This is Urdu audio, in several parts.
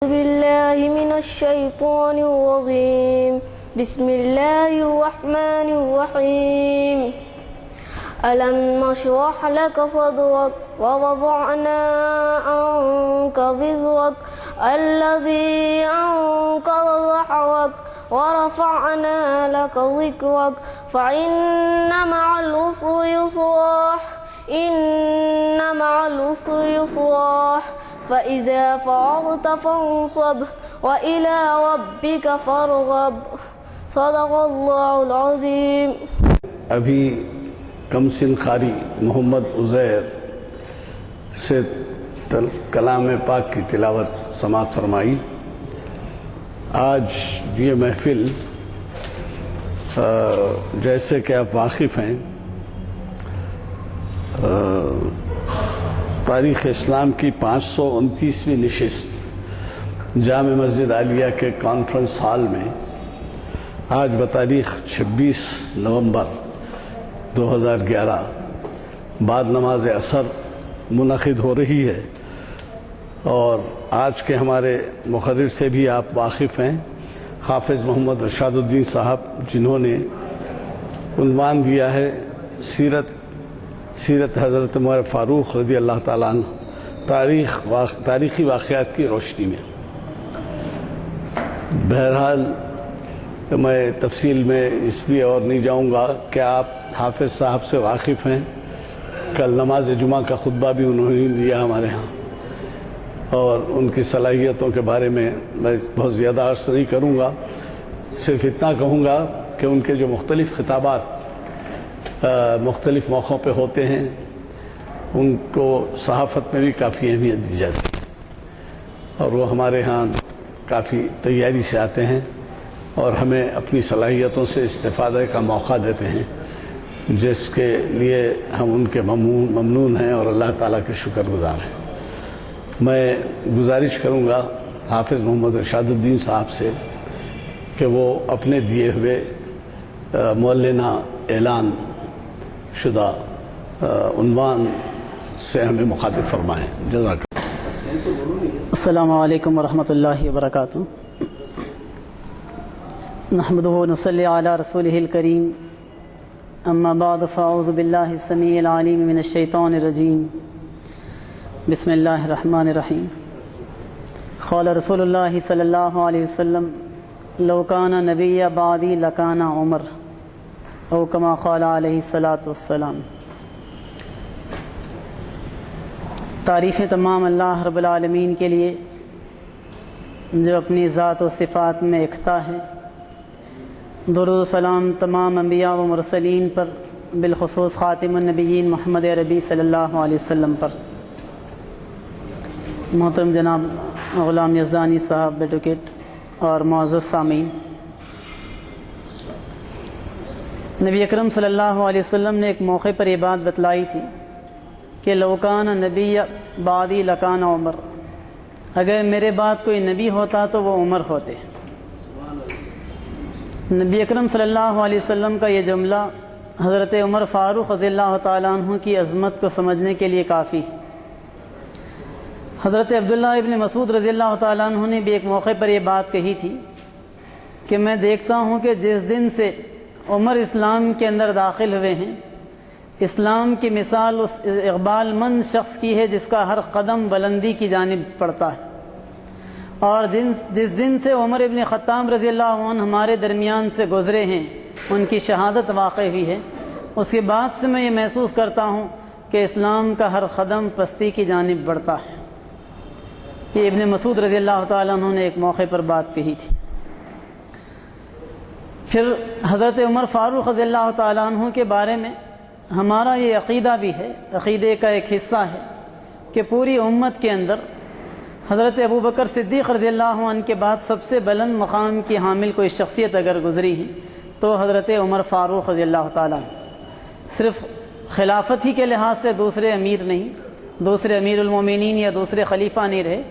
بالله من الشيطان الرجيم بسم الله الرحمن الرحيم ألم نشرح لك صدرك ووضعنا عنك وزرك الذي أنقض ظهرك ورفعنا لك ذكرك فإن مع العسر يسرا إن مع العسر يسرا فإذا فرغت فانصب وإلى ربك فارغب صدق اللہ العظیم۔ ابھی کمسن قاری محمد عزیر سے کلام پاک کی تلاوت سماعت فرمائی۔ آج یہ محفل جیسے کہ آپ واقف ہیں تاریخ اسلام کی 529ویں نشست جامع مسجد عالیہ کے کانفرنس ہال میں آج بتاریخ 26 نومبر 2011 بعد نماز عصر منعقد ہو رہی ہے، اور آج کے ہمارے مقرر سے بھی آپ واقف ہیں، حافظ محمد ارشاد الدین صاحب، جنہوں نے عنوان دیا ہے سیرت حضرت عمر فاروق رضی اللہ تعالیٰ عنہ تاریخی واقعات کی روشنی میں۔ بہرحال میں تفصیل میں اس لیے اور نہیں جاؤں گا کہ آپ حافظ صاحب سے واقف ہیں، کل نماز جمعہ کا خطبہ بھی انہوں نے دیا ہمارے ہاں، اور ان کی صلاحیتوں کے بارے میں بہت زیادہ عرض نہیں کروں گا، صرف اتنا کہوں گا کہ ان کے جو مختلف خطابات مختلف موقعوں پہ ہوتے ہیں ان کو صحافت میں بھی کافی اہمیت دی جاتی ہے، اور وہ ہمارے ہاں کافی تیاری سے آتے ہیں اور ہمیں اپنی صلاحیتوں سے استفادہ کا موقع دیتے ہیں، جس کے لیے ہم ان کے ممنون ہیں اور اللہ تعالیٰ کے شکر گزار ہیں۔ میں گزارش کروں گا حافظ محمد ارشاد الدین صاحب سے کہ وہ اپنے دیے ہوئے معلنہ اعلان شدہ عنوان سے ہمیں مخاطب فرمائیں۔ جزاک اللہ۔ السلام علیکم ورحمۃ اللہ وبرکاتہ۔ نحمدہ ونصلی علی رسولہ الکریم، اما بعد فاعوذ باللہ السمیع العلیم من الشیطان الرجیم، بسم اللہ الرحمن الرحیم۔ قال رسول اللہ صلی اللہ علیہ وسلم لو کان نبی بعدی لکان عمر، او کما قال علیہ الصلاۃ والسلام۔ تعریفیں تمام اللہ رب العالمین کے لیے جو اپنی ذات و صفات میں یکتا ہے۔ درود و سلام تمام انبیاء و مرسلین پر، بالخصوص خاتم النبیین محمد عربی صلی اللہ علیہ وسلم پر۔ محترم جناب غلام یزدانی صاحب ایڈوکیٹ اور معزز سامعین، نبی اکرم صلی اللہ علیہ وسلم نے ایک موقع پر یہ بات بتلائی تھی کہ لو کان نبی بعدی لکان عمر، اگر میرے بعد کوئی نبی ہوتا تو وہ عمر ہوتے۔ نبی اکرم صلی اللہ علیہ وسلم کا یہ جملہ حضرت عمر فاروق رضی اللہ تعالیٰ عنہ کی عظمت کو سمجھنے کے لیے کافی۔ حضرت عبداللہ ابن مسعود رضی اللہ تعالیٰ عنہ نے بھی ایک موقع پر یہ بات کہی تھی کہ میں دیکھتا ہوں کہ جس دن سے عمر اسلام کے اندر داخل ہوئے ہیں، اسلام کی مثال اس اقبال مند شخص کی ہے جس کا ہر قدم بلندی کی جانب پڑتا ہے، اور جس دن سے عمر ابن خطاب رضی اللہ عنہ ہمارے درمیان سے گزرے ہیں، ان کی شہادت واقع ہوئی ہے، اس کے بعد سے میں یہ محسوس کرتا ہوں کہ اسلام کا ہر قدم پستی کی جانب بڑھتا ہے۔ یہ ابن مسعود رضی اللہ تعالیٰ عنہ نے ایک موقع پر بات کہی تھی۔ پھر حضرت عمر فاروق رضی اللہ تعالیٰ عنہ کے بارے میں ہمارا یہ عقیدہ بھی ہے، عقیدے کا ایک حصہ ہے کہ پوری امت کے اندر حضرت ابوبکر صدیق رضی اللہ عنہ کے بعد سب سے بلند مقام کی حامل کوئی شخصیت اگر گزری ہے تو حضرت عمر فاروق رضی اللہ تعالیٰ عنہ۔ صرف خلافت ہی کے لحاظ سے دوسرے امیر نہیں، دوسرے امیر المومنین یا دوسرے خلیفہ نہیں رہے،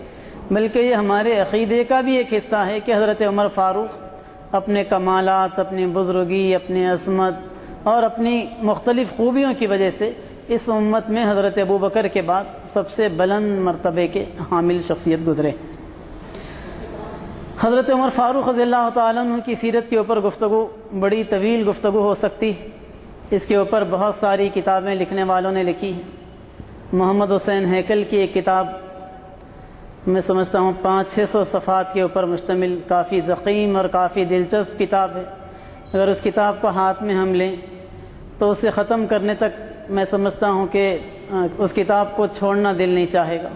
بلکہ یہ ہمارے عقیدے کا بھی ایک حصہ ہے کہ حضرت عمر فاروق اپنے کمالات، اپنی بزرگی، اپنی عظمت اور اپنی مختلف خوبیوں کی وجہ سے اس امت میں حضرت ابوبکر کے بعد سب سے بلند مرتبے کے حامل شخصیت گزرے۔ حضرت عمر فاروق رضی اللہ تعالیٰ عنہ کی سیرت کے اوپر گفتگو بڑی طویل گفتگو ہو سکتی ہے۔ اس کے اوپر بہت ساری کتابیں لکھنے والوں نے لکھی ہیں۔ محمد حسین ہیکل کی ایک کتاب میں سمجھتا ہوں 500-600 صفحات کے اوپر مشتمل کافی ضخیم اور کافی دلچسپ کتاب ہے۔ اگر اس کتاب کو ہاتھ میں ہم لیں تو اسے ختم کرنے تک میں سمجھتا ہوں کہ اس کتاب کو چھوڑنا دل نہیں چاہے گا۔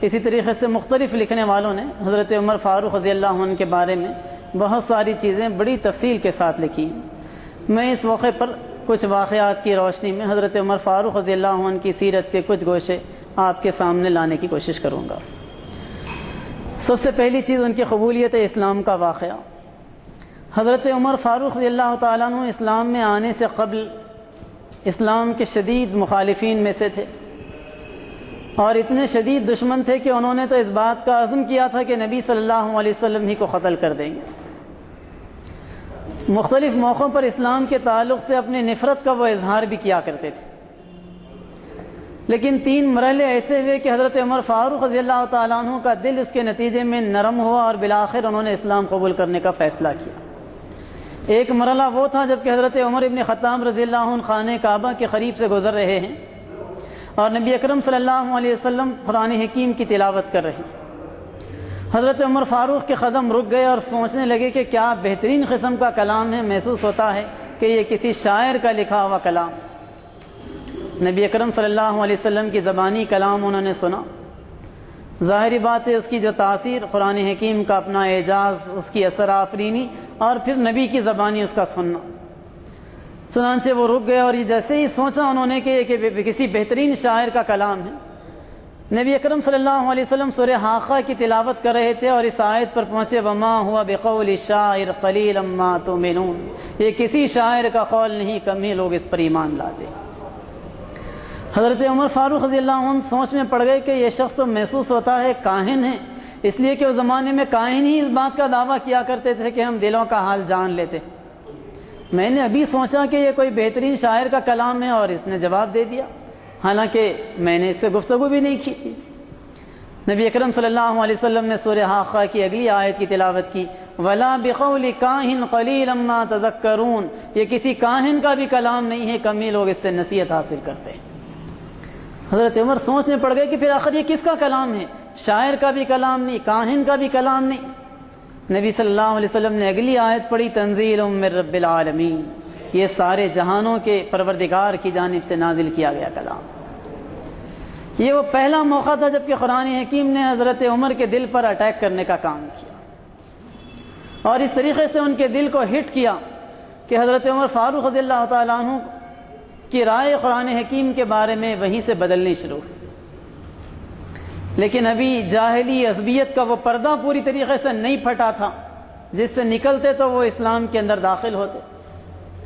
اسی طریقے سے مختلف لکھنے والوں نے حضرت عمر فاروق رضی اللہ عنہ کے بارے میں بہت ساری چیزیں بڑی تفصیل کے ساتھ لکھی ہیں۔ میں اس موقع پر کچھ واقعات کی روشنی میں حضرت عمر فاروق رضی اللہ عنہ کی سیرت کے کچھ گوشے آپ کے سامنے لانے کی کوشش کروں گا۔ سب سے پہلی چیز ان کی قبولیت اسلام کا واقعہ۔ حضرت عمر فاروق رضی اللہ تعالیٰ عنہ اسلام میں آنے سے قبل اسلام کے شدید مخالفین میں سے تھے، اور اتنے شدید دشمن تھے کہ انہوں نے تو اس بات کا عزم کیا تھا کہ نبی صلی اللہ علیہ وسلم ہی کو قتل کر دیں گے۔ مختلف موقعوں پر اسلام کے تعلق سے اپنی نفرت کا وہ اظہار بھی کیا کرتے تھے، لیکن 3 مرحلے ایسے ہوئے کہ حضرت عمر فاروق رضی اللہ تعالیٰ عنہ کا دل اس کے نتیجے میں نرم ہوا اور بالآخر انہوں نے اسلام قبول کرنے کا فیصلہ کیا۔ ایک مرحلہ وہ تھا جب کہ حضرت عمر ابن خطاب رضی اللہ عنہ خانہ کعبہ کے قریب سے گزر رہے ہیں اور نبی اکرم صلی اللہ علیہ وسلم قرآن حکیم کی تلاوت کر رہے ہیں۔ حضرت عمر فاروق کے قدم رک گئے اور سوچنے لگے کہ کیا بہترین قسم کا کلام ہے، محسوس ہوتا ہے کہ یہ کسی شاعر کا لکھا ہوا کلام۔ نبی اکرم صلی اللہ علیہ وسلم کی زبانی کلام انہوں نے سنا۔ ظاہری بات ہے اس کی جو تاثیر، قرآن حکیم کا اپنا اعجاز، اس کی اثر آفرینی، اور پھر نبی کی زبانی اس کا سننا۔ چنانچہ وہ رک گئے اور یہ جیسے ہی سوچا انہوں نے کہ کسی بہترین شاعر کا کلام ہے، نبی اکرم صلی اللہ علیہ وسلم سورہ حاقہ کی تلاوت کر رہے تھے اور اس آیت پر پہنچے، وما ہوا بقول شاعر قلیلا ما تؤمنون، یہ کسی شاعر کا قول نہیں، کم ہی لوگ اس پر ایمان لاتے۔ حضرت عمر فاروق رضی اللہ عنہ سوچ میں پڑ گئے کہ یہ شخص تو محسوس ہوتا ہے کاہن ہے، اس لیے کہ اس زمانے میں کاہن ہی اس بات کا دعویٰ کیا کرتے تھے کہ ہم دلوں کا حال جان لیتے۔ میں نے ابھی سوچا کہ یہ کوئی بہترین شاعر کا کلام ہے اور اس نے جواب دے دیا، حالانکہ میں نے اس سے گفتگو بھی نہیں کی تھی۔ نبی اکرم صلی اللہ علیہ وسلم نے سورہ حاقہ کی اگلی آیت کی تلاوت کی، وَلَا بِقَوْلِ كَاهٍ قَلِيلًا مَا تَذَكَّرُونَ، یہ کسی کاہن کا بھی کلام نہیں ہے، کم ہی لوگ اس سے نصیحت حاصل کرتے ہیں۔ حضرت عمر سوچ میں پڑ گئے کہ پھر آخر یہ کس کا کلام ہے، شاعر کا بھی کلام نہیں، کاہن کا بھی کلام نہیں۔ نبی صلی اللہ علیہ وسلم نے اگلی آیت پڑھی، تنزیل من رب العالمین، یہ سارے جہانوں کے پروردگار کی جانب سے نازل کیا گیا کلام۔ یہ وہ پہلا موقع تھا جب کہ قرآن حکیم نے حضرت عمر کے دل پر اٹیک کرنے کا کام کیا، اور اس طریقے سے ان کے دل کو ہٹ کیا کہ حضرت عمر فاروق رضی اللہ تعالیٰ عنہ کی رائے قرآن حکیم کے بارے میں وہیں سے بدلنی شروع ہوئی۔ لیکن ابھی جاہلی عصبیت کا وہ پردہ پوری طریقے سے نہیں پھٹا تھا جس سے نکلتے تو وہ اسلام کے اندر داخل ہوتے۔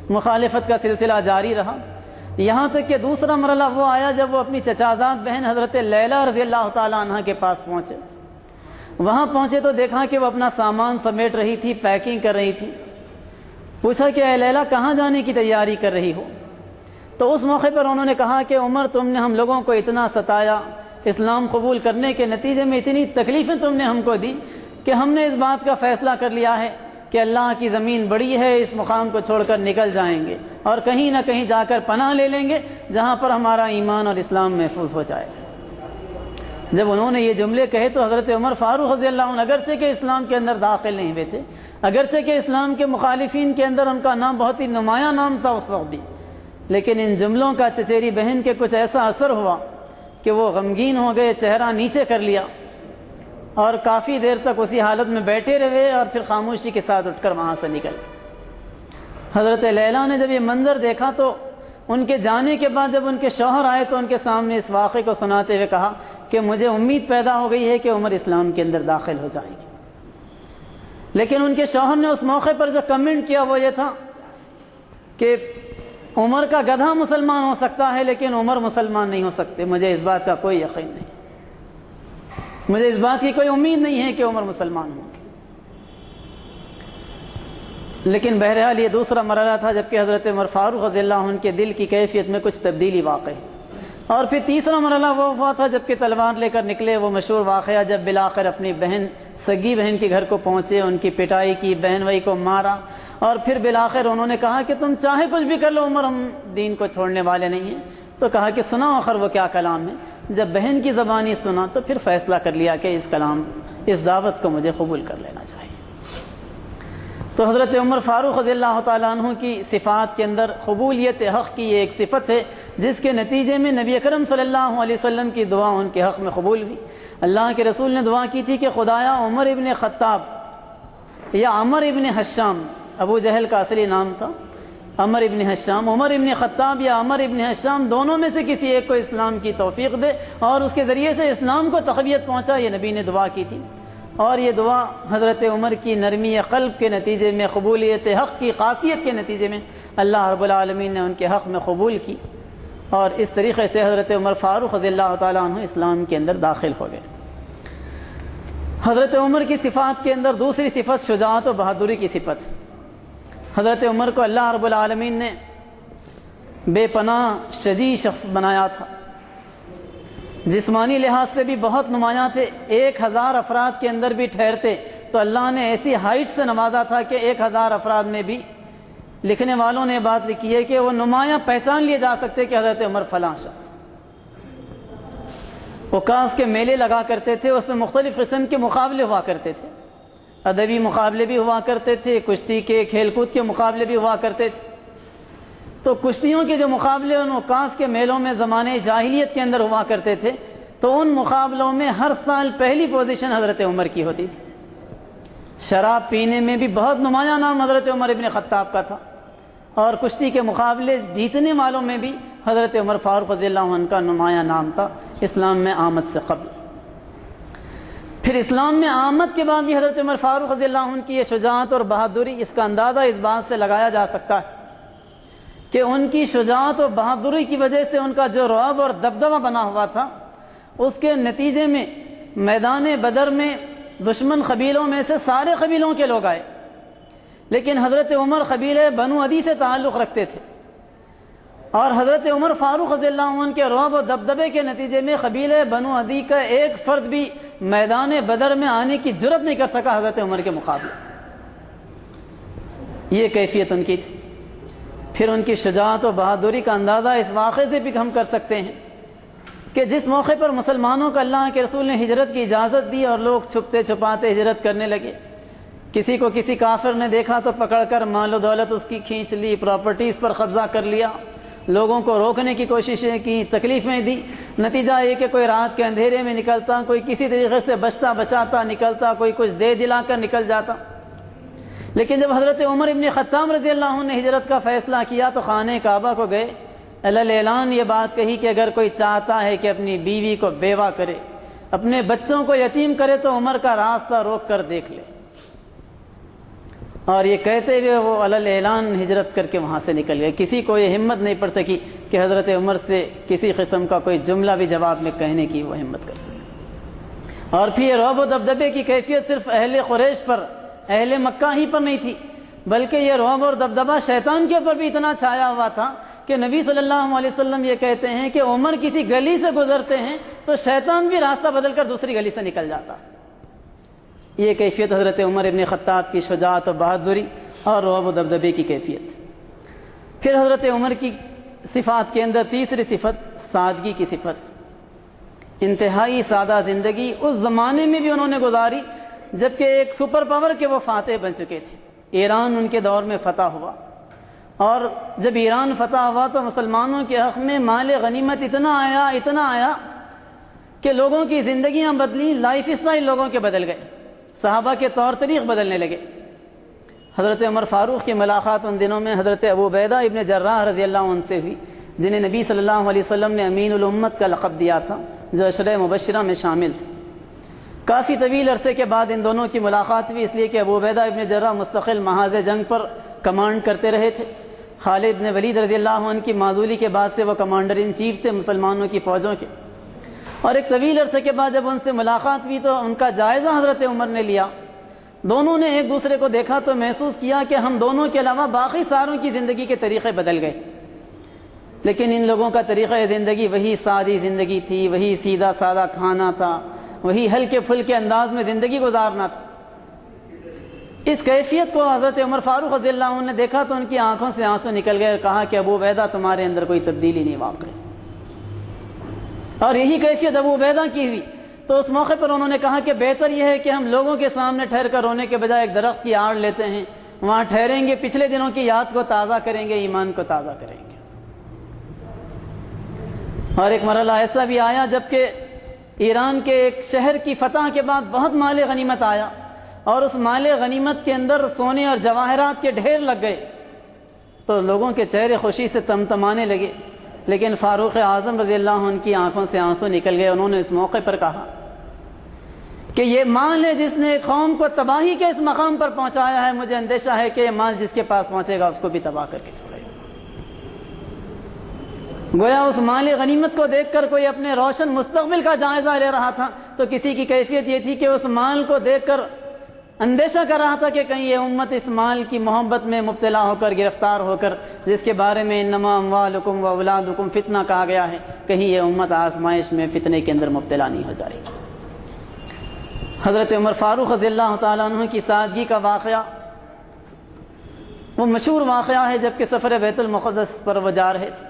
مخالفت کا سلسلہ جاری رہا، یہاں تک کہ دوسرا مرحلہ وہ آیا جب وہ اپنی چچازاد بہن حضرت لیلہ رضی اللہ تعالیٰ عنہ کے پاس پہنچے۔ وہاں پہنچے تو دیکھا کہ وہ اپنا سامان سمیٹ رہی تھی، پیکنگ کر رہی تھی۔ پوچھا کہ اے لیلہ کہاں جانے کی تیاری کر رہی ہو؟ تو اس موقع پر انہوں نے کہا کہ عمر تم نے ہم لوگوں کو اتنا ستایا، اسلام قبول کرنے کے نتیجے میں اتنی تکلیفیں تم نے ہم کو دی کہ ہم نے اس بات کا فیصلہ کر لیا ہے کہ اللہ کی زمین بڑی ہے، اس مقام کو چھوڑ کر نکل جائیں گے اور کہیں نہ کہیں جا کر پناہ لے لیں گے جہاں پر ہمارا ایمان اور اسلام محفوظ ہو جائے۔ جب انہوں نے یہ جملے کہے تو حضرت عمر فاروق رضی اللہ عنہ اگرچہ کہ اسلام کے اندر داخل نہیں ہوئے تھے، اگرچہ کہ اسلام کے مخالفین کے اندر ان کا نام بہت ہی نمایاں نام تھا اس وقت بھی، لیکن ان جملوں کا چچیری بہن کے کچھ ایسا اثر ہوا کہ وہ غمگین ہو گئے، چہرہ نیچے کر لیا اور کافی دیر تک اسی حالت میں بیٹھے رہے اور پھر خاموشی کے ساتھ اٹھ کر وہاں سے نکل گئے۔ حضرت لیلہ نے جب یہ منظر دیکھا تو ان کے جانے کے بعد جب ان کے شوہر آئے تو ان کے سامنے اس واقعے کو سناتے ہوئے کہا کہ مجھے امید پیدا ہو گئی ہے کہ عمر اسلام کے اندر داخل ہو جائیں گے۔ لیکن ان کے شوہر نے اس موقع پر جو کمنٹ کیا وہ یہ تھا کہ عمر کا گدھا مسلمان ہو سکتا ہے لیکن عمر مسلمان نہیں ہو سکتے، مجھے اس بات کا کوئی یقین نہیں، مجھے اس بات کی کوئی امید نہیں ہے کہ عمر مسلمان ہوں گے۔ لیکن بہرحال یہ دوسرا مرحلہ تھا جب کہ حضرت عمر فاروق رضی اللہ عنہ کے دل کی کیفیت میں کچھ تبدیلی واقع ہے۔ اور پھر تیسرا مرحلہ وہ ہوا تھا جب کہ تلوار لے کر نکلے، وہ مشہور واقعہ جب بالآخر اپنی بہن، سگی بہن کے گھر کو پہنچے، ان کی پٹائی کی، بہن بھائی کو مارا، اور پھر بالآخر انہوں نے کہا کہ تم چاہے کچھ بھی کر لو عمر، ہم دین کو چھوڑنے والے نہیں ہیں۔ تو کہا کہ سنا آخر وہ کیا کلام ہے۔ جب بہن کی زبانی سنا تو پھر فیصلہ کر لیا کہ اس کلام، اس دعوت کو مجھے قبول کر لینا چاہیے۔ تو حضرت عمر فاروق رضی اللہ تعالیٰ عنہ کی صفات کے اندر قبولیت حق کی یہ ایک صفت ہے، جس کے نتیجے میں نبی اکرم صلی اللہ علیہ وسلم کی دعا ان کے حق میں قبول ہوئی۔ اللہ کے رسول نے دعا کی تھی کہ خدایا عمر ابن خطاب یا عمر ابن حشام، ابو جہل کا اصلی نام تھا عمر ابن حشام، عمر ابن خطاب یا عمر ابن حشام دونوں میں سے کسی ایک کو اسلام کی توفیق دے اور اس کے ذریعے سے اسلام کو تقویت پہنچا۔ یہ نبی نے دعا کی تھی، اور یہ دعا حضرت عمر کی نرمی قلب کے نتیجے میں، قبولیت حق کی خاصیت کے نتیجے میں اللہ رب العالمین نے ان کے حق میں قبول کی، اور اس طریقے سے حضرت عمر فاروق رضی اللہ تعالیٰ عنہ اسلام کے اندر داخل ہو گئے۔ حضرت عمر کی صفات کے اندر دوسری صفت شجاعت و بہادری کی صفت۔ حضرت عمر کو اللہ رب العالمین نے بے پناہ شجیع شخص بنایا تھا، جسمانی لحاظ سے بھی بہت نمایاں تھے، 1000 افراد کے اندر بھی ٹھہرتے تو اللہ نے ایسی ہائٹ سے نوازا تھا کہ 1000 افراد میں بھی لکھنے والوں نے بات لکھی ہے کہ وہ نمایاں پہچان لیے جا سکتے کہ حضرت عمر فلاں شخص۔ عکاس کے میلے لگا کرتے تھے، اس میں مختلف قسم کے مقابلے ہوا کرتے تھے، ادبی مقابلے بھی ہوا کرتے تھے، کشتی کے، کھیل کود کے مقابلے بھی ہوا کرتے تھے۔ تو کشتیوں کے جو مقابلے ان عکاس کے میلوں میں زمانے جاہلیت کے اندر ہوا کرتے تھے، تو ان مقابلوں میں ہر سال پہلی پوزیشن حضرت عمر کی ہوتی تھی۔ شراب پینے میں بھی بہت نمایاں نام حضرت عمر ابن خطاب کا تھا، اور کشتی کے مقابلے جیتنے والوں میں بھی حضرت عمر فاروق رضی اللہ عنہ کا نمایاں نام تھا اسلام میں آمد سے قبل۔ پھر اسلام میں آمد کے بعد بھی حضرت عمر فاروق رضی اللہ عنہ کی یہ شجاعت اور بہادری، اس کا اندازہ اس بات سے لگایا جا سکتا ہے کہ ان کی شجاعت و بہادری کی وجہ سے ان کا جو رعب اور دبدبہ بنا ہوا تھا، اس کے نتیجے میں میدان بدر میں دشمن قبیلوں میں سے سارے قبیلوں کے لوگ آئے، لیکن حضرت عمر قبیلے بنو عدی سے تعلق رکھتے تھے، اور حضرت عمر فاروق رضی اللہ عنہ کے رعب و دبدبے کے نتیجے میں قبیلے بنو عدی کا ایک فرد بھی میدان بدر میں آنے کی جرت نہیں کر سکا حضرت عمر کے مقابلے۔ یہ کیفیت ان کی تھی۔ پھر ان کی شجاعت و بہادری کا اندازہ اس واقعے سے بھی ہم کر سکتے ہیں کہ جس موقع پر مسلمانوں کو اللہ کے رسول نے ہجرت کی اجازت دی اور لوگ چھپتے چھپاتے ہجرت کرنے لگے، کسی کو کسی کافر نے دیکھا تو پکڑ کر مال و دولت اس کی کھینچ لی، پراپرٹیز پر قبضہ کر لیا، لوگوں کو روکنے کی کوششیں کی، تکلیفیں دی۔ نتیجہ یہ کہ کوئی رات کے اندھیرے میں نکلتا، کوئی کسی طریقے سے بچتا بچاتا نکلتا، کوئی کچھ دے دلا کر نکل جاتا۔ لیکن جب حضرت عمر ابن خطاب رضی اللہ عنہ نے ہجرت کا فیصلہ کیا تو خانہ کعبہ کو گئے، اعلان یہ بات کہی کہ اگر کوئی چاہتا ہے کہ اپنی بیوی کو بیوہ کرے، اپنے بچوں کو یتیم کرے، تو عمر کا راستہ روک کر دیکھ لے۔ اور یہ کہتے ہوئے وہ اعلان ہجرت کر کے وہاں سے نکل گئے۔ کسی کو یہ ہمت نہیں پڑ سکی کہ حضرت عمر سے کسی قسم کا کوئی جملہ بھی جواب میں کہنے کی وہ ہمت کر سکے۔ اور پھر یہ رعب و دبدبے کی کیفیت صرف اہل قریش پر، اہل مکہ ہی پر نہیں تھی، بلکہ یہ رعب اور دبدبہ شیطان کے اوپر بھی اتنا چھایا ہوا تھا کہ نبی صلی اللہ علیہ وسلم یہ کہتے ہیں کہ عمر کسی گلی سے گزرتے ہیں تو شیطان بھی راستہ بدل کر دوسری گلی سے نکل جاتا۔ یہ کیفیت حضرت عمر ابن خطاب کی شجاعت و بہادری اور رعب و دبدبے کی کیفیت۔ پھر حضرت عمر کی صفات کے اندر تیسری صفت سادگی کی صفت۔ انتہائی سادہ زندگی اس زمانے میں بھی انہوں نے گزاری جبکہ ایک سپر پاور کے وہ فاتح بن چکے تھے۔ ایران ان کے دور میں فتح ہوا، اور جب ایران فتح ہوا تو مسلمانوں کے حق میں مال غنیمت اتنا آیا کہ لوگوں کی زندگیاں بدلی، لائف اسٹائل لوگوں کے بدل گئے، صحابہ کے طور طریق بدلنے لگے۔ حضرت عمر فاروق کی ملاقات ان دنوں میں حضرت ابو عبیدہ ابن جراح رضی اللہ عنہ سے ہوئی، جنہیں نبی صلی اللہ علیہ وسلم نے امین الامت کا لقب دیا تھا، جو عشرہ مبشرہ میں شامل تھے۔ کافی طویل عرصے کے بعد ان دونوں کی ملاقات ہوئی، اس لیے کہ ابو عبیدہ ابن جراح مستقل محاذ جنگ پر کمانڈ کرتے رہے تھے۔ خالد بن ولید رضی اللہ عنہ کی معزولی کے بعد سے وہ کمانڈر ان چیف تھے مسلمانوں کی فوجوں کے، اور ایک طویل عرصے کے بعد جب ان سے ملاقات ہوئی تو ان کا جائزہ حضرت عمر نے لیا۔ دونوں نے ایک دوسرے کو دیکھا تو محسوس کیا کہ ہم دونوں کے علاوہ باقی ساروں کی زندگی کے طریقے بدل گئے۔ لیکن ان لوگوں کا طریقہ زندگی وہی سادی زندگی تھی، وہی سیدھا سادہ کھانا تھا، وہی ہلکے پھلکے انداز میں زندگی گزارنا تھا۔ اس کیفیت کو حضرت عمر فاروق رضی اللہ عنہ نے دیکھا تو ان کی آنکھوں سے آنسو نکل گئے اور کہا کہ ابو عبیدہ تمہارے اندر کوئی تبدیلی نہیں واقع، اور یہی کیفیت ابو عبیدہ کی ہوئی۔ تو اس موقع پر انہوں نے کہا کہ بہتر یہ ہے کہ ہم لوگوں کے سامنے ٹھہر کر رونے کے بجائے ایک درخت کی آڑ لیتے ہیں، وہاں ٹھہریں گے، پچھلے دنوں کی یاد کو تازہ کریں گے، ایمان کو تازہ کریں گے۔ اور ایک مرحلہ ایسا بھی آیا جبکہ ایران کے ایک شہر کی فتح کے بعد بہت مال غنیمت آیا، اور اس مال غنیمت کے اندر سونے اور جواہرات کے ڈھیر لگ گئے، تو لوگوں کے چہرے خوشی سے تمتمانے لگے، لیکن فاروق اعظم رضی اللہ عنہ کی آنکھوں سے آنسو نکل گئے۔ انہوں نے اس موقع پر کہا کہ یہ مال ہے جس نے قوم کو تباہی کے اس مقام پر پہنچایا ہے، مجھے اندیشہ ہے کہ یہ مال جس کے پاس پہنچے گا اس کو بھی تباہ کر کے چھوڑے گا۔ گویا اس مال غنیمت کو دیکھ کر کوئی اپنے روشن مستقبل کا جائزہ لے رہا تھا، تو کسی کی کیفیت یہ تھی کہ اس مال کو دیکھ کر اندیشہ کر رہا تھا کہ کہیں یہ امت اس مال کی محبت میں مبتلا ہو کر، گرفتار ہو کر، جس کے بارے میں انما اموالکم و اولادکم فتنہ کہا گیا ہے، کہیں یہ امت آزمائش میں فتنے کے اندر مبتلا نہیں ہو جائے گی۔ حضرت عمر فاروق رضی اللہ تعالیٰ عنہ کی سادگی کا واقعہ وہ مشہور واقعہ ہے جبکہ سفر بیت المقدس پر وہ جا رہے تھے۔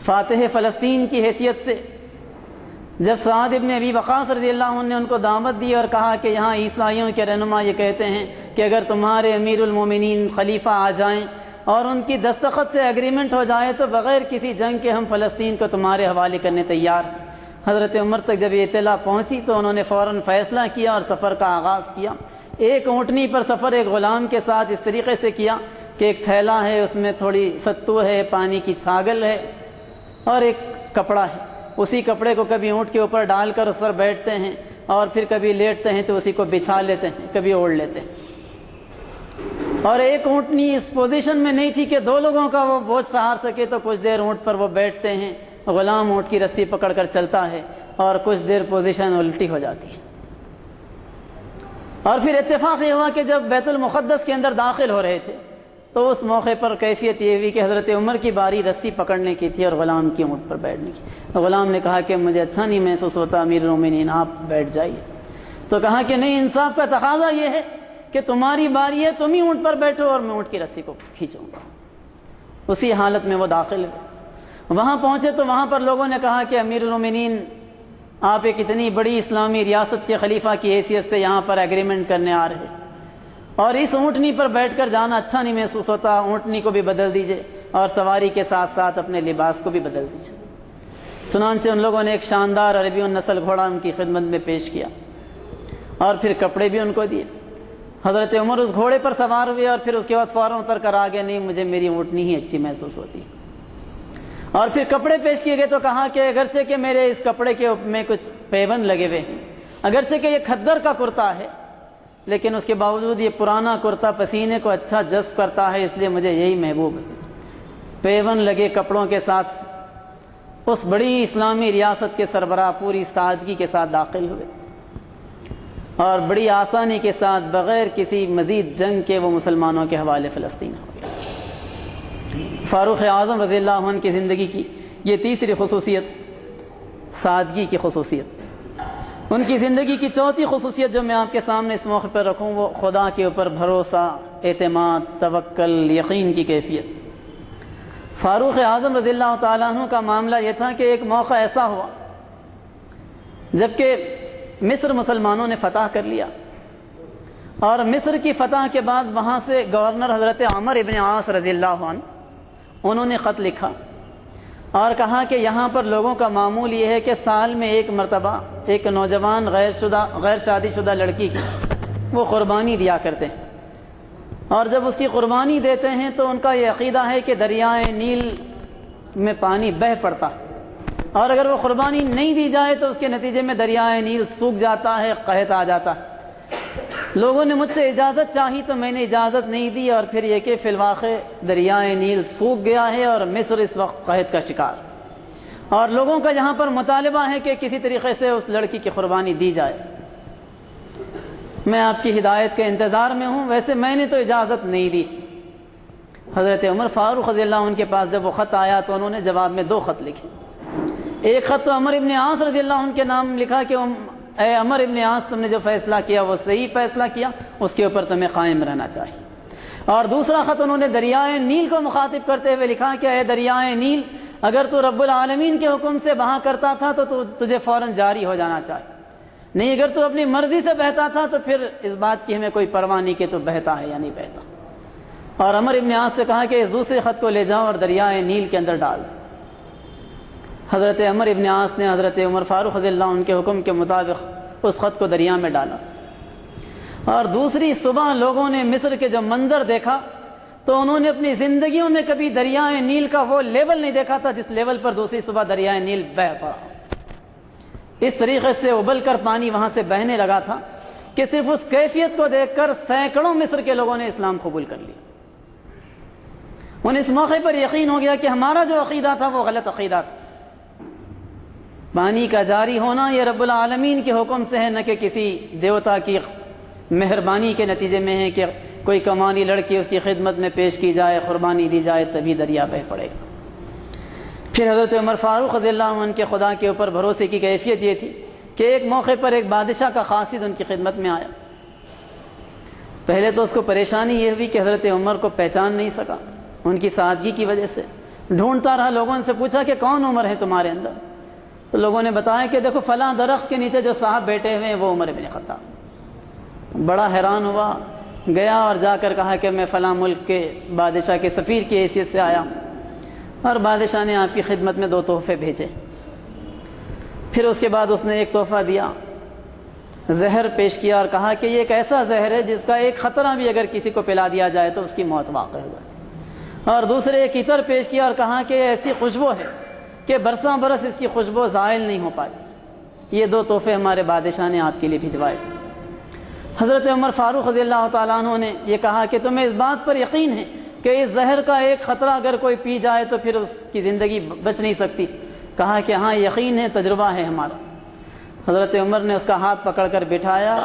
فاتح فلسطین کی حیثیت سے جب سعد ابن ابی وقاص رضی اللہ عنہ نے ان کو دعوت دی اور کہا کہ یہاں عیسائیوں کے رہنما یہ کہتے ہیں کہ اگر تمہارے امیر المومنین خلیفہ آ جائیں اور ان کی دستخط سے ایگریمنٹ ہو جائے تو بغیر کسی جنگ کے ہم فلسطین کو تمہارے حوالے کرنے تیار ہیں۔ حضرت عمر تک جب یہ اطلاع پہنچی تو انہوں نے فوراً فیصلہ کیا اور سفر کا آغاز کیا۔ ایک اونٹنی پر سفر ایک غلام کے ساتھ اس طریقے سے کیا کہ ایک تھیلا ہے، اس میں تھوڑی ستو ہے، پانی کی چھاگل ہے اور ایک کپڑا ہے، اسی کپڑے کو کبھی اونٹ کے اوپر ڈال کر اس پر بیٹھتے ہیں اور پھر کبھی لیٹتے ہیں تو اسی کو بچھا لیتے ہیں، کبھی اوڑھ لیتے ہیں۔ اور ایک اونٹنی اس پوزیشن میں نہیں تھی کہ دو لوگوں کا وہ بوجھ سہار سکے، تو کچھ دیر اونٹ پر وہ بیٹھتے ہیں، غلام اونٹ کی رسی پکڑ کر چلتا ہے اور کچھ دیر پوزیشن الٹی ہو جاتی ہے۔ اور پھر اتفاق یہ ہوا کہ جب بیت المقدس کے اندر داخل ہو رہے تھے تو اس موقع پر کیفیت یہ ہوئی کہ حضرت عمر کی باری رسی پکڑنے کی تھی اور غلام کی اونٹ پر بیٹھنے کی۔ غلام نے کہا کہ مجھے اچھا نہیں محسوس ہوتا امیر المومنین، آپ بیٹھ جائیے۔ تو کہا کہ نہیں، انصاف کا تقاضا یہ ہے کہ تمہاری باری ہے، تم ہی اونٹ پر بیٹھو اور میں اونٹ کی رسی کو کھینچوں گا۔ اسی حالت میں وہ داخل ہوئے۔ وہاں پہنچے تو وہاں پر لوگوں نے کہا کہ امیر المومنین، آپ ایک اتنی بڑی اسلامی ریاست کے خلیفہ کی حیثیت سے یہاں پر ایگریمنٹ کرنے آ رہے اور اس اونٹنی پر بیٹھ کر جانا اچھا نہیں محسوس ہوتا، اونٹنی کو بھی بدل دیجئے اور سواری کے ساتھ ساتھ اپنے لباس کو بھی بدل دیجئے۔ چنانچہ ان لوگوں نے ایک شاندار عربی النسل گھوڑا ان کی خدمت میں پیش کیا اور پھر کپڑے بھی ان کو دیے۔ حضرت عمر اس گھوڑے پر سوار ہوئے اور پھر اس کے بعد فوراً اتر کر آگے، نہیں مجھے میری اونٹنی ہی اچھی محسوس ہوتی۔ اور پھر کپڑے پیش کیے گئے تو کہا کہ اگرچہ کہ میرے اس کپڑے کے میں کچھ پیون لگے ہوئے ہیں، اگرچہ کہ یہ کھدر کا کرتا ہے، لیکن اس کے باوجود یہ پرانا کرتا پسینے کو اچھا جذب کرتا ہے، اس لیے مجھے یہی محبوب ہے۔ پیون لگے کپڑوں کے ساتھ اس بڑی اسلامی ریاست کے سربراہ پوری سادگی کے ساتھ داخل ہوئے اور بڑی آسانی کے ساتھ بغیر کسی مزید جنگ کے وہ مسلمانوں کے حوالے فلسطین ہو گئے۔ فاروق اعظم رضی اللہ عنہ کی زندگی کی یہ تیسری خصوصیت سادگی کی خصوصیت۔ ان کی زندگی کی چوتھی خصوصیت جو میں آپ کے سامنے اس موقع پر رکھوں وہ خدا کے اوپر بھروسہ، اعتماد، توکل، یقین کی کیفیت۔ فاروق اعظم رضی اللہ تعالیٰ عنہ کا معاملہ یہ تھا کہ ایک موقع ایسا ہوا جبکہ مصر مسلمانوں نے فتح کر لیا اور مصر کی فتح کے بعد وہاں سے گورنر حضرت عمر ابن عاص رضی اللہ عنہ انہوں نے خط لکھا اور کہا کہ یہاں پر لوگوں کا معمول یہ ہے کہ سال میں ایک مرتبہ ایک نوجوان غیر شادی شدہ لڑکی کی وہ قربانی دیا کرتے ہیں، اور جب اس کی قربانی دیتے ہیں تو ان کا یہ عقیدہ ہے کہ دریائے نیل میں پانی بہہ پڑتا ہے، اور اگر وہ قربانی نہیں دی جائے تو اس کے نتیجے میں دریائے نیل سوکھ جاتا ہے، قحط آ جاتا ہے۔ لوگوں نے مجھ سے اجازت چاہی تو میں نے اجازت نہیں دی، اور پھر یہ کہ فی الواقع دریائے نیل سوکھ گیا ہے اور مصر اس وقت قحط کا شکار، اور لوگوں کا یہاں پر مطالبہ ہے کہ کسی طریقے سے اس لڑکی کی قربانی دی جائے۔ میں آپ کی ہدایت کے انتظار میں ہوں، ویسے میں نے تو اجازت نہیں دی، حضرت عمر فاروق رضی اللہ عنہ کے پاس جب وہ خط آیا تو انہوں نے جواب میں 2 خط لکھے. ایک خط تو عمر ابن عاص رضی اللہ عنہ کے نام لکھا کہ اے عمر ابن عاص، تم نے جو فیصلہ کیا وہ صحیح فیصلہ کیا، اس کے اوپر تمہیں قائم رہنا چاہیے. اور دوسرا خط انہوں نے دریائے نیل کو مخاطب کرتے ہوئے لکھا کہ اے دریائے نیل، اگر تو رب العالمین کے حکم سے بہا کرتا تھا تو تجھے فوراً جاری ہو جانا چاہیے، نہیں اگر تو اپنی مرضی سے بہتا تھا تو پھر اس بات کی ہمیں کوئی پرواہ نہیں کہ تو بہتا ہے یا نہیں بہتا. اور عمر ابن عاص سے کہا کہ اس دوسرے خط کو لے جاؤ اور دریائے نیل کے اندر ڈال دو. حضرت عمر ابن عاص نے حضرت عمر فاروق رضی اللہ عنہ کے حکم کے مطابق اس خط کو دریا میں ڈالا. اور دوسری صبح لوگوں نے مصر کے جو منظر دیکھا تو انہوں نے اپنی زندگیوں میں کبھی دریائے نیل کا وہ لیول نہیں دیکھا تھا جس لیول پر دوسری صبح دریائے نیل بہہ پڑا. اس طریقے سے ابل کر پانی وہاں سے بہنے لگا تھا کہ صرف اس کیفیت کو دیکھ کر سینکڑوں مصر کے لوگوں نے اسلام قبول کر لیا. انہیں اس موقع پر یقین ہو گیا کہ ہمارا جو عقیدہ تھا وہ غلط عقیدہ تھا. پانی کا جاری ہونا یہ رب العالمین کے حکم سے ہے، نہ کہ کسی دیوتا کی مہربانی کے نتیجے میں ہے کہ کوئی کمانی لڑکی اس کی خدمت میں پیش کی جائے، قربانی دی جائے تبھی دریا بہہ پڑے گا. پھر حضرت عمر فاروق رضی اللہ عنہ کے خدا کے اوپر بھروسے کی کیفیت یہ تھی کہ ایک موقع پر ایک بادشاہ کا قاصد ان کی خدمت میں آیا. پہلے تو اس کو پریشانی یہ ہوئی کہ حضرت عمر کو پہچان نہیں سکا ان کی سادگی کی وجہ سے. ڈھونڈتا رہا، لوگوں سے پوچھا کہ کون عمر ہے تمہارے اندر؟ تو لوگوں نے بتایا کہ دیکھو فلاں درخت کے نیچے جو صاحب بیٹھے ہوئے ہیں وہ عمر بن خطاب. بڑا حیران ہوا، گیا اور جا کر کہا کہ میں فلاں ملک کے بادشاہ کے سفیر کی حیثیت سے آیا ہوں، اور بادشاہ نے آپ کی خدمت میں 2 تحفے بھیجے. پھر اس کے بعد اس نے ایک تحفہ دیا، زہر پیش کیا اور کہا کہ یہ ایک ایسا زہر ہے جس کا ایک خطرہ بھی اگر کسی کو پلا دیا جائے تو اس کی موت واقع ہو جاتی. اور دوسرے ایک عطر پیش کیا اور کہا کہ یہ ایسی خوشبو ہے کہ برساں برس اس کی خوشبو زائل نہیں ہو پاتی. یہ 2 تحفے ہمارے بادشاہ نے آپ کے لیے بھجوائے. حضرت عمر فاروق رضی اللہ تعالیٰ عنہ نے یہ کہا کہ تمہیں اس بات پر یقین ہے کہ اس زہر کا ایک خطرہ اگر کوئی پی جائے تو پھر اس کی زندگی بچ نہیں سکتی؟ کہا کہ ہاں یقین ہے، تجربہ ہے ہمارا. حضرت عمر نے اس کا ہاتھ پکڑ کر بٹھایا،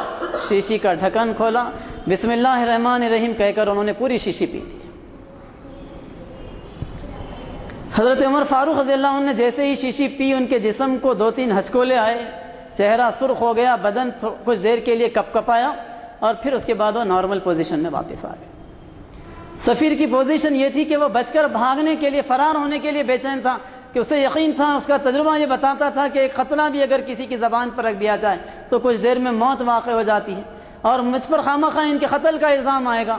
شیشی کا ڈھکن کھولا، بسم اللہ الرحمن الرحیم کہہ کر انہوں نے پوری شیشی پی لی. حضرت عمر فاروق رضی اللہ عنہ نے جیسے ہی شیشی پی ان کے جسم کو 2-3 ہچکولے آئے، چہرہ سرخ ہو گیا، بدن کچھ دیر کے لیے کپ کپایا اور پھر اس کے بعد وہ نارمل پوزیشن میں واپس آ گئے. سفیر کی پوزیشن یہ تھی کہ وہ بچ کر بھاگنے کے لیے، فرار ہونے کے لیے بے چین تھا کہ اسے یقین تھا، اس کا تجربہ یہ بتاتا تھا کہ ایک خطرہ بھی اگر کسی کی زبان پر رکھ دیا جائے تو کچھ دیر میں موت واقع ہو جاتی ہے اور مجھ پر خواہ ان کے قتل کا الزام آئے گا.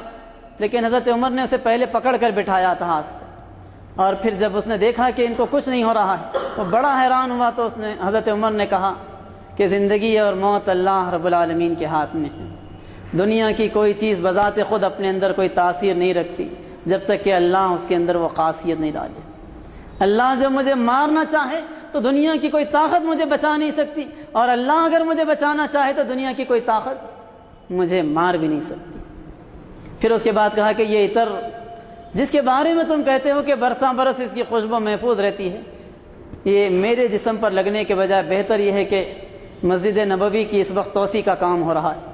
لیکن حضرت عمر نے اسے پہلے پکڑ کر بٹھایا تھا ہاتھ سے، اور پھر جب اس نے دیکھا کہ ان کو کچھ نہیں ہو رہا ہے وہ بڑا حیران ہوا. تو اس نے حضرت عمر نے کہا کہ زندگی اور موت اللہ رب العالمین کے ہاتھ میں ہے. دنیا کی کوئی چیز بذات خود اپنے اندر کوئی تاثیر نہیں رکھتی جب تک کہ اللہ اس کے اندر وہ خاصیت نہیں ڈالے. اللہ جب مجھے مارنا چاہے تو دنیا کی کوئی طاقت مجھے بچا نہیں سکتی، اور اللہ اگر مجھے بچانا چاہے تو دنیا کی کوئی طاقت مجھے مار بھی نہیں سکتی. پھر اس کے بعد کہا کہ یہ عطر جس کے بارے میں تم کہتے ہو کہ برساں برس اس کی خوشبو محفوظ رہتی ہے، یہ میرے جسم پر لگنے کے بجائے بہتر یہ ہے کہ مسجد نبوی کی اس وقت توسیع کا کام ہو رہا ہے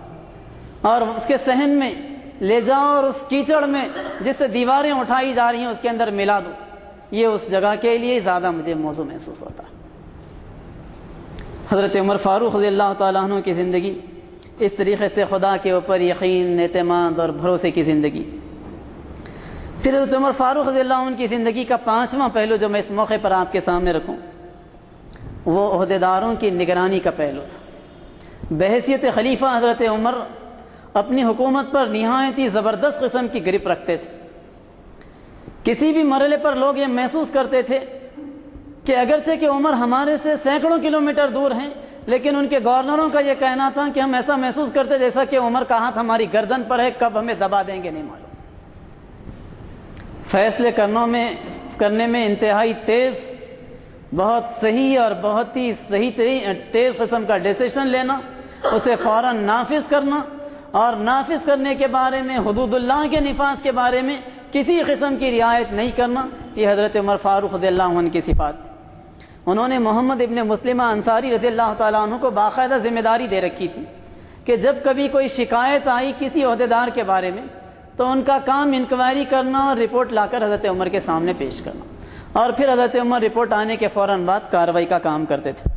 اور اس کے صحن میں لے جاؤ اور اس کیچڑ میں جس سے دیواریں اٹھائی جا رہی ہیں اس کے اندر ملا دو. یہ اس جگہ کے لیے زیادہ مجھے موزوں محسوس ہوتا ہے. حضرت عمر فاروق رضی اللہ تعالیٰ عنہ کی زندگی اس طریقے سے خدا کے اوپر یقین، اعتماد اور بھروسے کی زندگی. پھر حضرت عمر فاروق رضی اللہ عنہ کی زندگی کا 5واں پہلو جو میں اس موقع پر آپ کے سامنے رکھوں وہ عہدیداروں کی نگرانی کا پہلو تھا. بحیثیت خلیفہ حضرت عمر اپنی حکومت پر نہایت ہی زبردست قسم کی گرپ رکھتے تھے. کسی بھی مرحلے پر لوگ یہ محسوس کرتے تھے کہ اگرچہ کہ عمر ہمارے سے سینکڑوں کلومیٹر دور ہیں لیکن ان کے گورنروں کا یہ کہنا تھا کہ ہم ایسا محسوس کرتے جیسا کہ عمر کا ہاتھ ہماری گردن پر ہے، کب ہمیں دبا دیں گے نہیں معلوم. فیصلے کرنے میں انتہائی تیز، بہت صحیح اور بہت ہی تیز قسم کا ڈیسیشن لینا، اسے فوراً نافذ کرنا، اور نافذ کرنے کے بارے میں حدود اللہ کے نفاذ کے بارے میں کسی قسم کی رعایت نہیں کرنا، یہ حضرت عمر فاروق رضی اللہ عنہ کی صفات تھی. انہوں نے محمد ابن مسلمہ انصاری رضی اللہ تعالیٰ عنہ کو باقاعدہ ذمہ داری دے رکھی تھی کہ جب کبھی کوئی شکایت آئی کسی عہدیدار کے بارے میں تو ان کا کام انکوائری کرنا اور رپورٹ لا کر حضرت عمر کے سامنے پیش کرنا، اور پھر حضرت عمر رپورٹ آنے کے فوراً بعد کارروائی کا کام کرتے تھے۔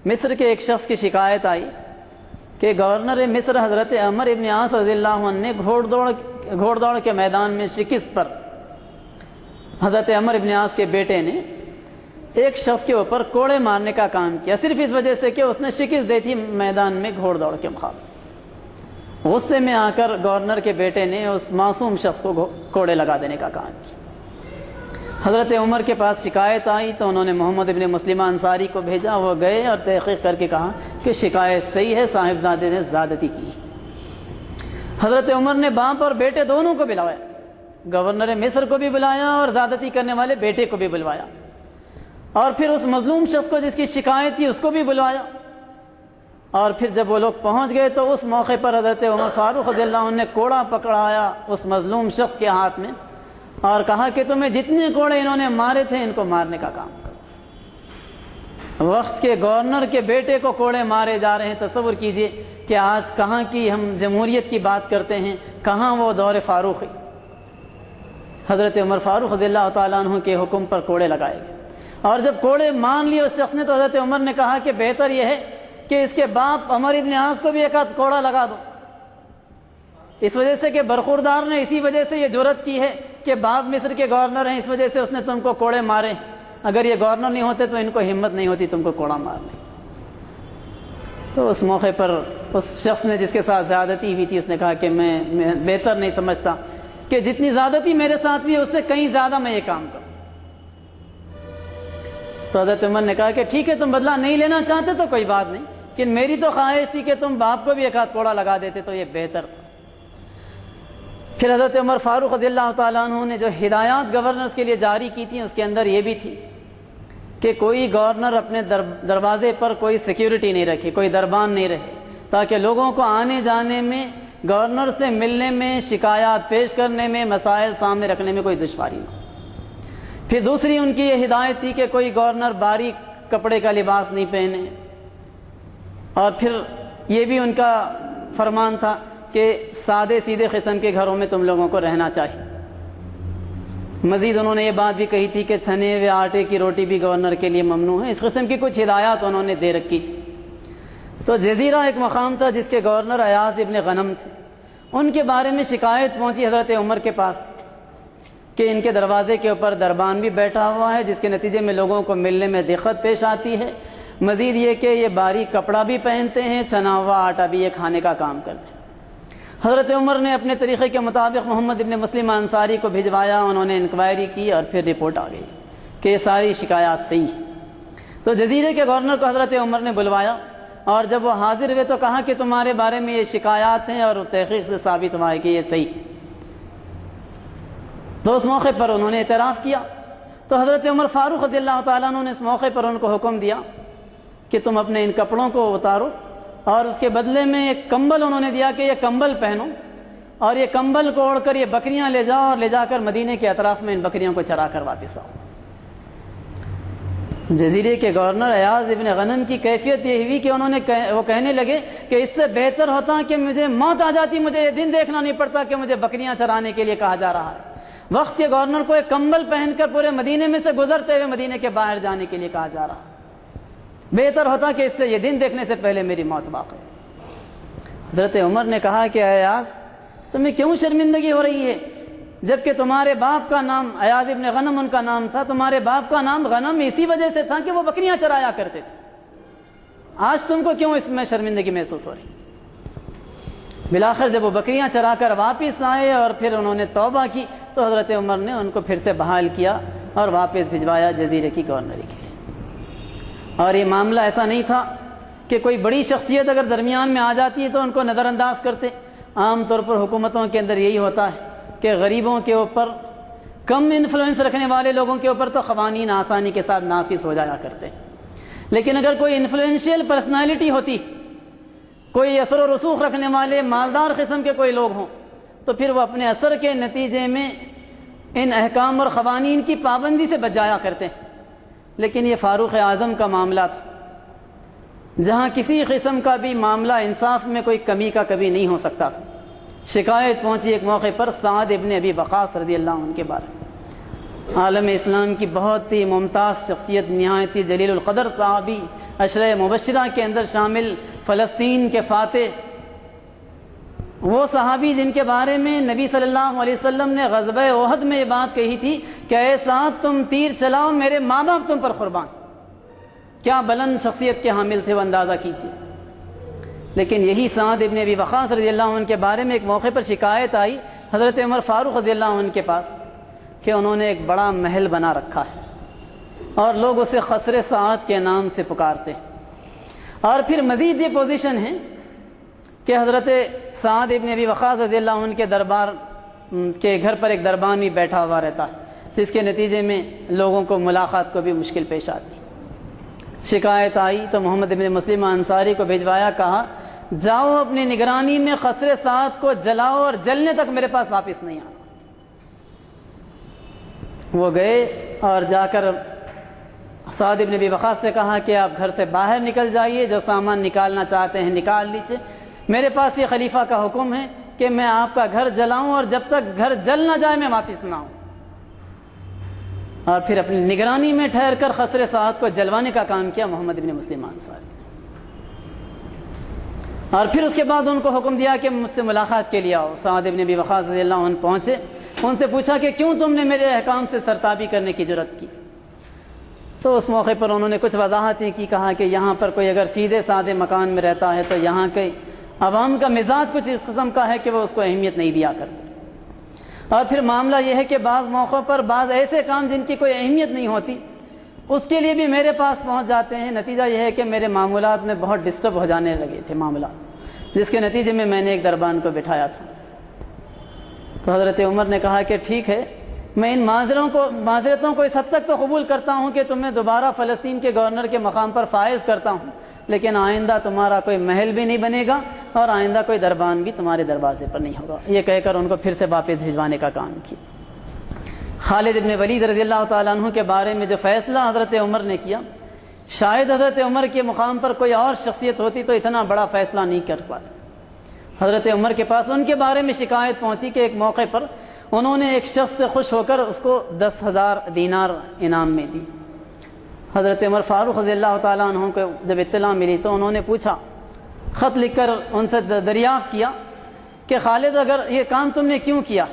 مصر کے ایک شخص کی شکایت آئی کہ گورنر مصر حضرت عمر ابن عاص رضی اللہ عنہ نے گھوڑ دوڑ کے میدان میں شکست پر حضرت عمر ابن عاص کے بیٹے نے ایک شخص کے اوپر کوڑے مارنے کا کام کیا، صرف اس وجہ سے کہ اس نے شکست دی تھی میدان میں گھوڑ دوڑ کے مقابلے۔ غصے میں آ کر گورنر کے بیٹے نے اس معصوم شخص کو کوڑے لگا دینے کا کام کیا۔ حضرت عمر کے پاس شکایت آئی تو انہوں نے محمد ابن مسلمہ انصاری کو بھیجا، وہ گئے اور تحقیق کر کے کہا کہ شکایت صحیح ہے، صاحبزادے نے زیادتی کی۔ حضرت عمر نے باپ اور بیٹے دونوں کو بلایا، گورنر مصر کو بھی بلایا اور زیادتی کرنے والے بیٹے کو بھی بلوایا، اور پھر اس مظلوم شخص کو جس کی شکایت تھی اس کو بھی بلوایا۔ اور پھر جب وہ لوگ پہنچ گئے تو اس موقع پر حضرت عمر فاروق رضی اللہ عنہ نے کوڑا پکڑایا اس مظلوم شخص کے ہاتھ میں اور کہا کہ تمہیں جتنے کوڑے انہوں نے مارے تھے ان کو مارنے کا کام کرو۔ وقت کے گورنر کے بیٹے کو کوڑے مارے جا رہے ہیں، تصور کیجئے کہ آج کہاں کی ہم جمہوریت کی بات کرتے ہیں، کہاں وہ دور فاروقی۔ حضرت عمر فاروق رضی اللہ تعالیٰ عنہ کے حکم پر کوڑے لگائے گئے، اور جب کوڑے مان لیے اس شخص نے تو حضرت عمر نے کہا کہ بہتر یہ ہے کہ اس کے باپ عمر ابن عاص کو بھی ایک آدھ کوڑا لگا دو، اس وجہ سے کہ برخوردار نے اسی وجہ سے یہ جرأت کی ہے کہ باپ مصر کے گورنر ہیں، اس وجہ سے اس نے تم کو کوڑے مارے، اگر یہ گورنر نہیں ہوتے تو ان کو ہمت نہیں ہوتی تم کو کوڑا مارنے۔ تو اس موقع پر اس شخص نے جس کے ساتھ زیادتی ہوئی تھی اس نے کہا کہ میں بہتر نہیں سمجھتا کہ جتنی زیادتی میرے ساتھ ہوئی اس سے کہیں زیادہ میں یہ کام کروں۔ تو حضرت عمر نے کہا کہ ٹھیک ہے، تم بدلہ نہیں لینا چاہتے تو کوئی بات نہیں، لیکن میری تو خواہش تھی کہ تم باپ کو بھی ایک ہاتھ کوڑا لگا دیتے تو یہ بہتر تھا۔ پھر حضرت عمر فاروق رضی اللہ تعالیٰ عنہ نے جو ہدایات گورنرز کے لیے جاری کی تھیں اس کے اندر یہ بھی تھی کہ کوئی گورنر اپنے دروازے پر کوئی سیکیورٹی نہیں رکھے، کوئی دربان نہیں رہے، تاکہ لوگوں کو آنے جانے میں، گورنر سے ملنے میں، شکایات پیش کرنے میں، مسائل سامنے رکھنے میں کوئی دشواری نہ ہو۔ پھر دوسری ان کی یہ ہدایت تھی کہ کوئی گورنر باریک کپڑے کا لباس نہیں پہنے، اور پھر یہ بھی ان کا فرمان تھا کہ سادے سیدھے قسم کے گھروں میں تم لوگوں کو رہنا چاہیے۔ مزید انہوں نے یہ بات بھی کہی تھی کہ چھنے ہوئے آٹے کی روٹی بھی گورنر کے لیے ممنوع ہے، اس قسم کی کچھ ہدایات انہوں نے دے رکھی تھی۔ تو جزیرہ ایک مقام تھا جس کے گورنر ایاز ابن غنم تھے، ان کے بارے میں شکایت پہنچی حضرت عمر کے پاس کہ ان کے دروازے کے اوپر دربان بھی بیٹھا ہوا ہے جس کے نتیجے میں لوگوں کو ملنے میں دقت پیش آتی ہے، مزید یہ کہ یہ باریک کپڑا بھی پہنتے ہیں، چھنا ہوا آٹا بھی یہ کھانے کا کام کرتے ہیں۔ حضرت عمر نے اپنے طریقے کے مطابق محمد ابن مسلمہ انصاری کو بھجوایا، انہوں نے انکوائری کی اور پھر رپورٹ آ گئی کہ یہ ساری شکایات صحیح ہیں۔ تو جزیرے کے گورنر کو حضرت عمر نے بلوایا، اور جب وہ حاضر ہوئے تو کہا کہ تمہارے بارے میں یہ شکایات ہیں اور تحقیق سے ثابت ہوا ہے کہ یہ صحیح۔ تو اس موقع پر انہوں نے اعتراف کیا، تو حضرت عمر فاروق رضی اللہ تعالیٰ عنہ نے اس موقع پر ان کو حکم دیا کہ تم اپنے ان کپڑوں کو اتارو، اور اس کے بدلے میں ایک کمبل انہوں نے دیا کہ یہ کمبل پہنو، اور یہ کمبل کو اوڑھ کر یہ بکریاں لے جاؤ اور لے جا کر مدینے کے اطراف میں ان بکریوں کو چرا کر واپس آؤ۔ جزیرے کے گورنر ایاز ابن غنم کی کیفیت یہ ہوئی کہ وہ کہنے لگے کہ اس سے بہتر ہوتا کہ مجھے موت آ جاتی، مجھے یہ دن دیکھنا نہیں پڑتا کہ مجھے بکریاں چرانے کے لیے کہا جا رہا ہے۔ وقت کے گورنر کو ایک کمبل پہن کر پورے مدینے میں سے گزرتے ہوئے مدینے کے باہر جانے کے لیے کہا جا رہا ہے، بہتر ہوتا کہ اس سے یہ دن دیکھنے سے پہلے میری موت واقع۔ حضرت عمر نے کہا کہ ایاز تمہیں کیوں شرمندگی ہو رہی ہے، جبکہ تمہارے باپ کا نام ایاز ابن غنم ان کا نام تھا، تمہارے باپ کا نام غنم اسی وجہ سے تھا کہ وہ بکریاں چرایا کرتے تھے، آج تم کو کیوں اس میں شرمندگی محسوس ہو رہی؟ بالآخر جب وہ بکریاں چرا کر واپس آئے اور پھر انہوں نے توبہ کی تو حضرت عمر نے ان کو پھر سے بحال کیا اور واپس بھجوایا جزیرے کی گورنری کے لیے۔ اور یہ معاملہ ایسا نہیں تھا کہ کوئی بڑی شخصیت اگر درمیان میں آ جاتی ہے تو ان کو نظر انداز کرتے۔ عام طور پر حکومتوں کے اندر یہی ہوتا ہے کہ غریبوں کے اوپر، کم انفلوئنس رکھنے والے لوگوں کے اوپر تو قوانین آسانی کے ساتھ نافذ ہو جایا کرتے، لیکن اگر کوئی انفلوئنشیل پرسنالٹی ہوتی، کوئی اثر و رسوخ رکھنے والے مالدار قسم کے کوئی لوگ ہوں، تو پھر وہ اپنے اثر کے نتیجے میں ان احکام اور قوانین کی پابندی سے بچ جایا کرتے۔ لیکن یہ فاروق اعظم کا معاملہ تھا جہاں کسی قسم کا بھی معاملہ انصاف میں کوئی کمی کا کبھی نہیں ہو سکتا تھا۔ شکایت پہنچی ایک موقع پر سعد ابن ابی وقاص رضی اللہ عنہ کے بارے میں۔ عالم اسلام کی بہت ہی ممتاز شخصیت، نہایت ہی جلیل القدر صحابی، عشرہ مبشرہ کے اندر شامل، فلسطین کے فاتح، وہ صحابی جن کے بارے میں نبی صلی اللہ علیہ وسلم نے غزوہ احد میں یہ بات کہی تھی کہ اے سعد تم تیر چلاؤ، میرے ماں باپ تم پر قربان۔ کیا بلند شخصیت کے حامل تھے وہ، اندازہ کیجیے۔ لیکن یہی سعد ابن ابی وقاص رضی اللہ عنہ کے بارے میں ایک موقع پر شکایت آئی حضرت عمر فاروق رضی اللہ عنہ کے پاس کہ انہوں نے ایک بڑا محل بنا رکھا ہے اور لوگ اسے قصر سعد کے نام سے پکارتے ہیں۔ اور پھر مزید یہ پوزیشن ہے کہ حضرت سعد ابن ابی وقاص رضی اللہ عنہ کے دربار کے گھر پر ایک دربانی بیٹھا ہوا رہتا ہے، جس کے نتیجے میں لوگوں کو ملاقات کو بھی مشکل پیش آتی۔ شکایت آئی تو محمد ابن مسلم انصاری کو بھیجوایا، کہا جاؤ اپنی نگرانی میں قصر سعد کو جلاؤ اور جلنے تک میرے پاس واپس نہیں آنا۔ وہ گئے اور جا کر سعد ابن ابی وقاص سے کہا کہ آپ گھر سے باہر نکل جائیے، جو سامان نکالنا چاہتے ہیں نکال لیجیے، میرے پاس یہ خلیفہ کا حکم ہے کہ میں آپ کا گھر جلاؤں اور جب تک گھر جل نہ جائے میں واپس نہ آؤں۔ اور پھر اپنی نگرانی میں ٹھہر کر قصر سعد کو جلوانے کا کام کیا محمد ابن مسلم انصاری۔ اور پھر اس کے بعد ان کو حکم دیا کہ مجھ سے ملاقات کے لیے آؤ۔ سعد ابن ابی وقاص رضی اللہ عنہ پہنچے، ان سے پوچھا کہ کیوں تم نے میرے احکام سے سرتابی کرنے کی جرأت کی؟ تو اس موقع پر انہوں نے کچھ وضاحتیں کی، کہا کہ یہاں پر کوئی اگر سیدھے سادے مکان میں رہتا ہے تو یہاں کے عوام کا مزاج کچھ اس قسم کا ہے کہ وہ اس کو اہمیت نہیں دیا کرتے، اور پھر معاملہ یہ ہے کہ بعض موقعوں پر بعض ایسے کام جن کی کوئی اہمیت نہیں ہوتی اس کے لیے بھی میرے پاس پہنچ جاتے ہیں۔ نتیجہ یہ ہے کہ میرے معاملات میں بہت ڈسٹرب ہو جانے لگے تھے معاملات، جس کے نتیجے میں نے ایک دربان کو بٹھایا تھا۔ تو حضرت عمر نے کہا کہ ٹھیک ہے، میں ان معذرتوں کو اس حد تک تو قبول کرتا ہوں کہ تمہیں دوبارہ فلسطین کے گورنر کے مقام پر فائز کرتا ہوں، لیکن آئندہ تمہارا کوئی محل بھی نہیں بنے گا اور آئندہ کوئی دربان بھی تمہارے دروازے پر نہیں ہوگا۔ یہ کہہ کر ان کو پھر سے واپس بھجوانے کا کام کیا۔ خالد ابن ولید رضی اللہ تعالیٰ عنہ کے بارے میں جو فیصلہ حضرت عمر نے کیا، شاید حضرت عمر کے مقام پر کوئی اور شخصیت ہوتی تو اتنا بڑا فیصلہ نہیں کر پاتی۔ حضرت عمر کے پاس ان کے بارے میں شکایت پہنچی کہ ایک موقع پر انہوں نے ایک شخص سے خوش ہو کر اس کو 10,000 دینار انعام میں دی۔ حضرت عمر فاروق رضی اللہ تعالیٰ عنہ کو جب اطلاع ملی تو انہوں نے پوچھا، خط لکھ کر ان سے دریافت کیا کہ خالد اگر یہ کام تم نے کیوں کیا؟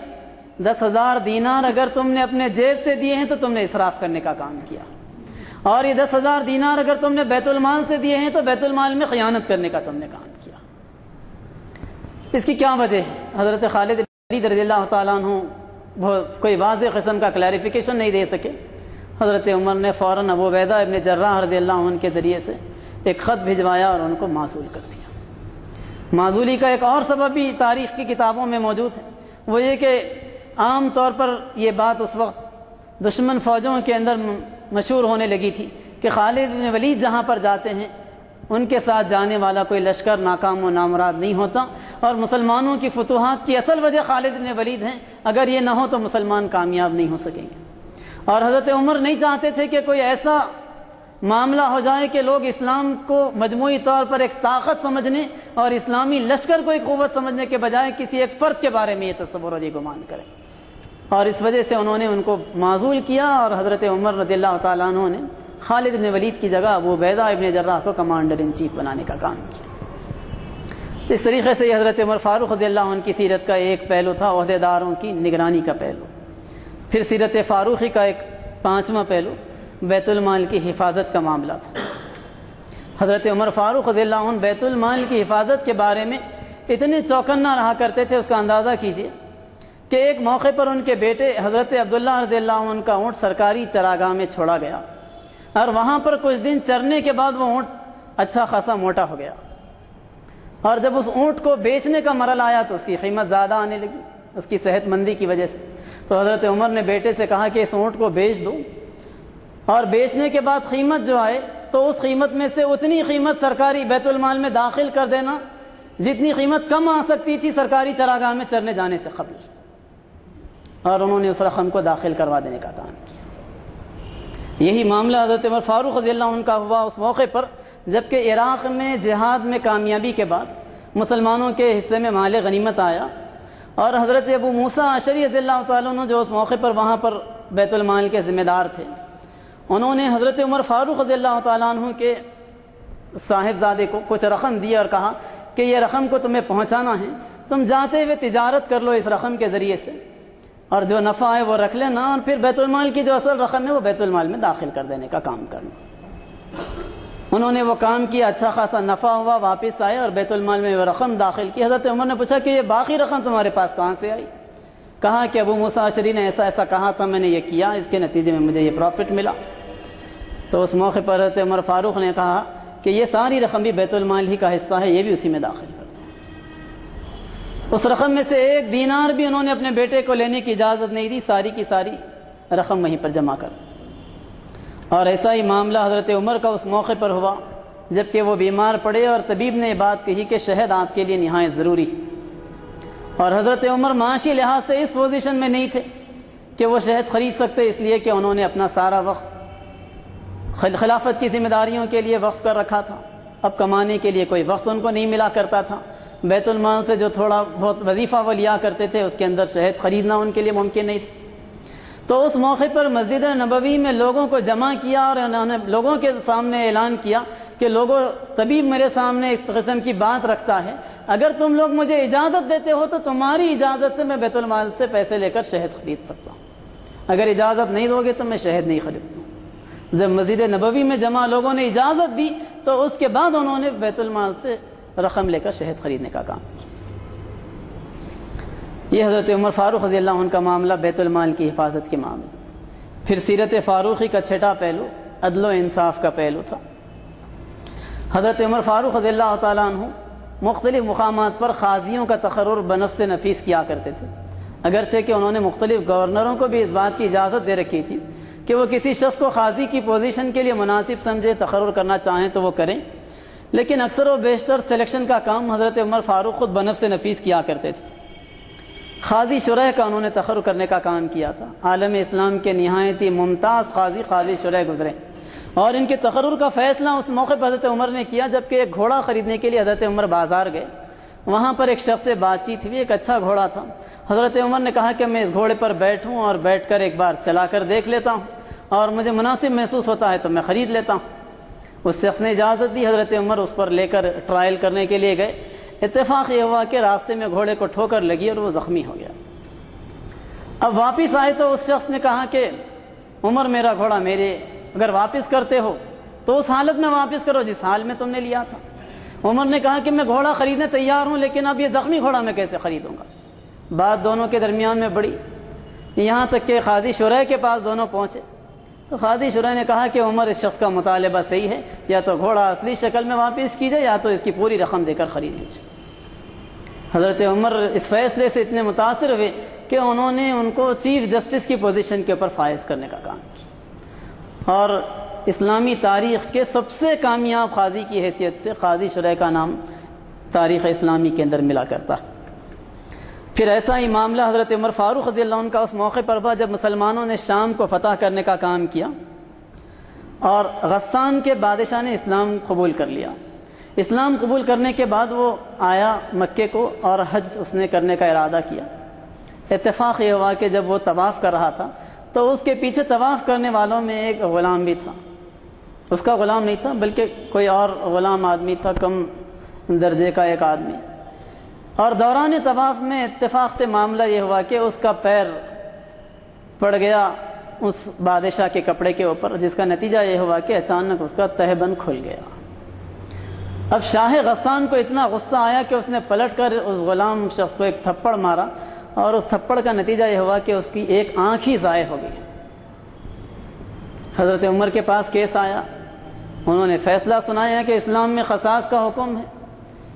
10,000 دینار اگر تم نے اپنے جیب سے دیے ہیں تو تم نے اسراف کرنے کا کام کیا، اور یہ 10,000 دینار اگر تم نے بیت المال سے دیے ہیں تو بیت المال میں خیانت کرنے کا تم نے کام کیا۔ اس کی کیا وجہ ہے؟ حضرت خالد ولید رضی اللہ تعالیٰ عنہ کوئی واضح قسم کا کلیریفیکیشن نہیں دے سکے۔ حضرت عمر نے فوراً ابو عبیدہ ابن جراح رضی اللہ عنہ کے ذریعے سے ایک خط بھجوایا اور ان کو معزول کر دیا۔ معزولی کا ایک اور سبب بھی تاریخ کی کتابوں میں موجود ہے، وہ یہ کہ عام طور پر یہ بات اس وقت دشمن فوجوں کے اندر مشہور ہونے لگی تھی کہ خالد بن ولید جہاں پر جاتے ہیں ان کے ساتھ جانے والا کوئی لشکر ناکام و نامراد نہیں ہوتا، اور مسلمانوں کی فتوحات کی اصل وجہ خالد بن ولید ہیں، اگر یہ نہ ہو تو مسلمان کامیاب نہیں ہو سکیں گے۔ اور حضرت عمر نہیں چاہتے تھے کہ کوئی ایسا معاملہ ہو جائے کہ لوگ اسلام کو مجموعی طور پر ایک طاقت سمجھنے اور اسلامی لشکر کو ایک قوت سمجھنے کے بجائے کسی ایک فرد کے بارے میں یہ تصور اور یہ گمان کریں، اور اس وجہ سے انہوں نے ان کو معزول کیا، اور حضرت عمر رضی اللہ تعالیٰ عنہ نے خالد بن ولید کی جگہ ابو عبیدہ ابن جراح کو کمانڈر ان چیف بنانے کا کام کیا۔ اس طریقے سے یہ حضرت عمر فاروق رضی اللہ عنہ کی سیرت کا ایک پہلو تھا، عہدیداروں کی نگرانی کا پہلو۔ پھر سیرت فاروقی کا ایک 5واں پہلو بیت المال کی حفاظت کا معاملہ تھا۔ حضرت عمر فاروق رضی اللہ عنہ بیت المال کی حفاظت کے بارے میں اتنے چوکنا رہا کرتے تھے، اس کا اندازہ کیجئے کہ ایک موقع پر ان کے بیٹے حضرت عبداللہ رضی اللہ عنہ کا اونٹ سرکاری چراگاہ میں چھوڑا گیا، اور وہاں پر کچھ دن چرنے کے بعد وہ اونٹ اچھا خاصا موٹا ہو گیا، اور جب اس اونٹ کو بیچنے کا مرحلہ آیا تو اس کی قیمت زیادہ آنے لگی اس کی صحت مندی کی وجہ سے۔ تو حضرت عمر نے بیٹے سے کہا کہ اس اونٹ کو بیچ دو، اور بیچنے کے بعد قیمت جو آئے تو اس قیمت میں سے اتنی قیمت سرکاری بیت المال میں داخل کر دینا جتنی قیمت کم آ سکتی تھی سرکاری چراگاہ میں چرنے جانے سے قبل، اور انہوں نے اس رقم کو داخل کروا دینے کا کام کیا۔ یہی معاملہ حضرت عمر فاروق رضی اللہ عنہ کا ہوا اس موقع پر جبکہ عراق میں جہاد میں کامیابی کے بعد مسلمانوں کے حصے میں مال غنیمت آیا، اور حضرت ابو موسیٰ اشعری رضی اللہ تعالیٰ عنہ جو اس موقع پر وہاں پر بیت المال کے ذمہ دار تھے، انہوں نے حضرت عمر فاروق رضی اللہ تعالیٰ عنہ کے صاحبزادے کو کچھ رقم دی اور کہا کہ یہ رقم کو تمہیں پہنچانا ہے، تم جاتے ہوئے تجارت کر لو اس رقم کے ذریعے سے، اور جو نفع ہے وہ رکھ لینا، اور پھر بیت المال کی جو اصل رقم ہے وہ بیت المال میں داخل کر دینے کا کام کرنا۔ انہوں نے وہ کام کیا، اچھا خاصا نفع ہوا، واپس آئے اور بیت المال میں وہ رقم داخل کی۔ حضرت عمر نے پوچھا کہ یہ باقی رقم تمہارے پاس کہاں سے آئی؟ کہا کہ ابو موسیٰ اشعری نے ایسا ایسا کہا تھا، میں نے یہ کیا، اس کے نتیجے میں مجھے یہ پروفٹ ملا۔ تو اس موقع پر حضرت عمر فاروق نے کہا کہ یہ ساری رقم بھی بیت المال ہی کا حصہ ہے، یہ بھی اسی میں داخل کر دو۔ اس رقم میں سے 1 دینار بھی انہوں نے اپنے بیٹے کو لینے کی اجازت نہیں دی، ساری کی ساری رقم وہیں پر جمع کر دی۔ اور ایسا ہی معاملہ حضرت عمر کا اس موقع پر ہوا جبکہ وہ بیمار پڑے اور طبیب نے یہ بات کہی کہ شہد آپ کے لیے نہایت ضروری، اور حضرت عمر معاشی لحاظ سے اس پوزیشن میں نہیں تھے کہ وہ شہد خرید سکتے، اس لیے کہ انہوں نے اپنا سارا وقت خلافت کی ذمہ داریوں کے لیے وقف کر رکھا تھا۔ اب کمانے کے لیے کوئی وقت ان کو نہیں ملا کرتا تھا، بیت المال سے جو تھوڑا بہت وظیفہ وہ لیا کرتے تھے اس کے اندر شہد خریدنا ان کے لیے ممکن نہیں تھا۔ تو اس موقع پر مسجد نبوی میں لوگوں کو جمع کیا اور انہوں نے لوگوں کے سامنے اعلان کیا کہ لوگوں، طبیب میرے سامنے اس قسم کی بات رکھتا ہے، اگر تم لوگ مجھے اجازت دیتے ہو تو تمہاری اجازت سے میں بیت المال سے پیسے لے کر شہد خرید سکتا ہوں، اگر اجازت نہیں دو گے تو میں شہد نہیں خریدتا ہوں۔ جب مسجد نبوی میں جمع لوگوں نے اجازت دی تو اس کے بعد انہوں نے بیت المال سے رقم لے کر شہد خریدنے کا کام کیا۔ یہ حضرت عمر فاروق رضی اللہ عنہ کا معاملہ بیت المال کی حفاظت کے معاملہ۔ پھر سیرت فاروقی کا چھٹا پہلو عدل و انصاف کا پہلو تھا۔ حضرت عمر فاروق رضی اللہ تعالیٰ عنہ مختلف مقامات پر قاضیوں کا تقرر بنفس نفیس کیا کرتے تھے، اگرچہ کہ انہوں نے مختلف گورنروں کو بھی اس بات کی اجازت دے رکھی تھی کہ وہ کسی شخص کو قاضی کی پوزیشن کے لیے مناسب سمجھے، تقرر کرنا چاہیں تو وہ کریں، لیکن اکثر و بیشتر سلیکشن کا کام حضرت عمر فاروق خود بنفس نفیس کیا کرتے تھے۔ قاضی شرح کا انہوں نے تقرر کرنے کا کام کیا تھا۔ عالم اسلام کے نہایت ہی ممتاز قاضی شرح گزرے، اور ان کے تقرر کا فیصلہ اس موقع پر حضرت عمر نے کیا جبکہ ایک گھوڑا خریدنے کے لیے حضرت عمر بازار گئے۔ وہاں پر ایک شخص سے بات چیت ہوئی، ایک اچھا گھوڑا تھا۔ حضرت عمر نے کہا کہ میں اس گھوڑے پر بیٹھوں اور بیٹھ کر ایک بار چلا کر دیکھ لیتا ہوں، اور مجھے مناسب محسوس ہوتا ہے تو میں خرید لیتا ہوں۔ اس شخص نے اجازت دی، حضرت عمر اس پر لے کر ٹرائل کرنے کے لیے گئے۔ اتفاق یہ ہوا کہ راستے میں گھوڑے کو ٹھوکر لگی اور وہ زخمی ہو گیا۔ اب واپس آئے تو اس شخص نے کہا کہ عمر میرا گھوڑا میرے، اگر واپس کرتے ہو تو اس حالت میں واپس کرو جس حال میں تم نے لیا تھا۔ عمر نے کہا کہ میں گھوڑا خریدنے تیار ہوں، لیکن اب یہ زخمی گھوڑا میں کیسے خریدوں گا؟ بات دونوں کے درمیان میں بڑی، یہاں تک کہ قاضی شرح کے پاس دونوں پہنچے تو قاضی شرح نے کہا کہ عمر اس شخص کا مطالبہ صحیح ہے، یا تو گھوڑا اصلی شکل میں واپس کی جائے یا تو اس کی پوری رقم دے کر خرید لیجیے۔ حضرت عمر اس فیصلے سے اتنے متاثر ہوئے کہ انہوں نے ان کو چیف جسٹس کی پوزیشن کے اوپر فائز کرنے کا کام کیا، اور اسلامی تاریخ کے سب سے کامیاب قاضی کی حیثیت سے قاضی شرح کا نام تاریخ اسلامی کے اندر ملا کرتا ہے۔ پھر ایسا ہی معاملہ حضرت عمر فاروق رضی اللہ عنہ کا اس موقع پر ہوا جب مسلمانوں نے شام کو فتح کرنے کا کام کیا اور غسان کے بادشاہ نے اسلام قبول کر لیا۔ اسلام قبول کرنے کے بعد وہ آیا مکے کو اور حج اس نے کرنے کا ارادہ کیا۔ اتفاق یہ ہوا کہ جب وہ طواف کر رہا تھا تو اس کے پیچھے طواف کرنے والوں میں ایک غلام بھی تھا، اس کا غلام نہیں تھا بلکہ کوئی اور غلام آدمی تھا، کم درجے کا ایک آدمی، اور دوران طواف میں اتفاق سے معاملہ یہ ہوا کہ اس کا پیر پڑ گیا اس بادشاہ کے کپڑے کے اوپر، جس کا نتیجہ یہ ہوا کہ اچانک اس کا تہبند کھل گیا۔ اب شاہ غسان کو اتنا غصہ آیا کہ اس نے پلٹ کر اس غلام شخص کو ایک تھپڑ مارا، اور اس تھپڑ کا نتیجہ یہ ہوا کہ اس کی ایک آنکھ ہی ضائع ہو گئی۔ حضرت عمر کے پاس کیس آیا، انہوں نے فیصلہ سنایا کہ اسلام میں قصاص کا حکم ہے،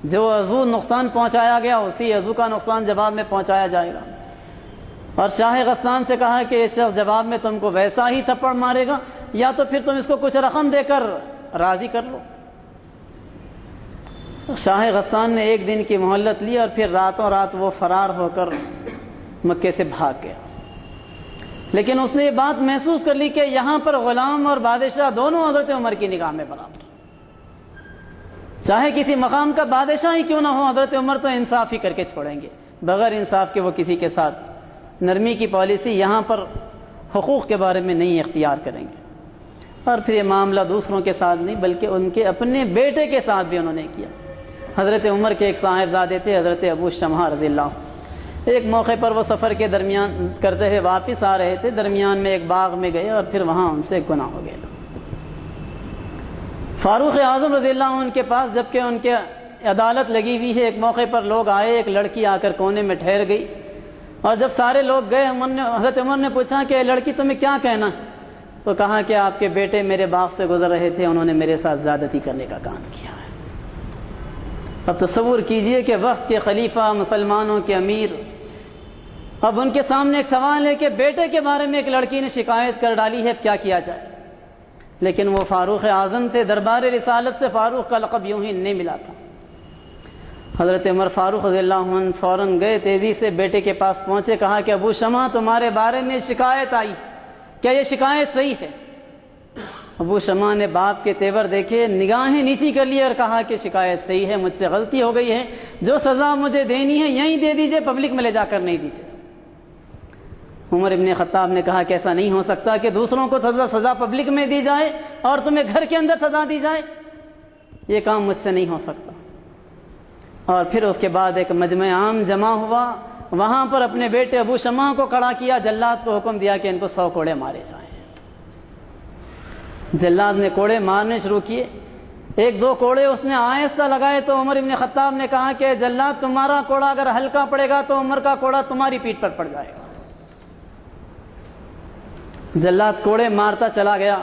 جو عضو نقصان پہنچایا گیا اسی عضو کا نقصان جواب میں پہنچایا جائے گا، اور شاہ غسان سے کہا کہ اس شخص جواب میں تم کو ویسا ہی تھپڑ مارے گا یا تو پھر تم اس کو کچھ رقم دے کر راضی کر لو۔ شاہ غسان نے 1 دن کی مہلت لی اور پھر راتوں رات وہ فرار ہو کر مکے سے بھاگ گیا، لیکن اس نے یہ بات محسوس کر لی کہ یہاں پر غلام اور بادشاہ دونوں حضرت عمر کی نگاہ میں برابر، چاہے کسی مقام کا بادشاہ ہی کیوں نہ ہو، حضرت عمر تو انصاف ہی کر کے چھوڑیں گے، بغیر انصاف کے وہ کسی کے ساتھ نرمی کی پالیسی یہاں پر حقوق کے بارے میں نہیں اختیار کریں گے. اور پھر یہ معاملہ دوسروں کے ساتھ نہیں بلکہ ان کے اپنے بیٹے کے ساتھ بھی انہوں نے کیا. حضرت عمر کے ایک صاحبزادے تھے حضرت ابو شمح رضی اللہ عنہ. ایک موقع پر وہ سفر کے درمیان کرتے ہوئے واپس آ رہے تھے, درمیان میں ایک باغ میں گئے اور پھر وہاں ان سے گناہ ہو گیا. فاروق اعظم رضی اللہ عنہ ان کے پاس جبکہ ان کے عدالت لگی ہوئی ہے, ایک موقع پر لوگ آئے, ایک لڑکی آ کر کونے میں ٹھہر گئی اور جب سارے لوگ گئے حضرت عمر نے پوچھا کہ لڑکی تمہیں کیا کہنا ہے؟ تو کہا کہ آپ کے بیٹے میرے باغ سے گزر رہے تھے, انہوں نے میرے ساتھ زیادتی کرنے کا کام کیا ہے. اب تصور کیجئے کہ وقت کے خلیفہ, مسلمانوں کے امیر, اب ان کے سامنے ایک سوال ہے کہ بیٹے کے بارے میں ایک لڑکی نے شکایت کر ڈالی ہے, کیا کیا جائے؟ لیکن وہ فاروق اعظم تھے, دربار رسالت سے فاروق کا لقب یوں ہی نہیں ملا تھا. حضرت عمر فاروق رضی اللہ عنہ فوراً گئے, تیزی سے بیٹے کے پاس پہنچے, کہا کہ ابو شمع تمہارے بارے میں شکایت آئی, کیا یہ شکایت صحیح ہے؟ ابو شمع نے باپ کے تیور دیکھے, نگاہیں نیچی کر لی اور کہا کہ شکایت صحیح ہے, مجھ سے غلطی ہو گئی ہے, جو سزا مجھے دینی ہے یہیں دے دیجئے, پبلک میں لے جا کر نہیں دیجئے. عمر ابن خطاب نے کہا کہ ایسا نہیں ہو سکتا کہ دوسروں کو سزا پبلک میں دی جائے اور تمہیں گھر کے اندر سزا دی جائے, یہ کام مجھ سے نہیں ہو سکتا. اور پھر اس کے بعد ایک مجمع عام جمع ہوا, وہاں پر اپنے بیٹے ابو شمع کو کھڑا کیا, جلاد کو حکم دیا کہ ان کو 100 کوڑے مارے جائیں. جلاد نے کوڑے مارنے شروع کیے, 1-2 کوڑے اس نے آہستہ لگائے تو عمر ابن خطاب نے کہا کہ جلاد تمہارا کوڑا اگر ہلکا پڑے گا تو عمر کا کوڑا تمہاری پیٹھ پر پڑ جائے گا. جلاد کوڑے مارتا چلا گیا,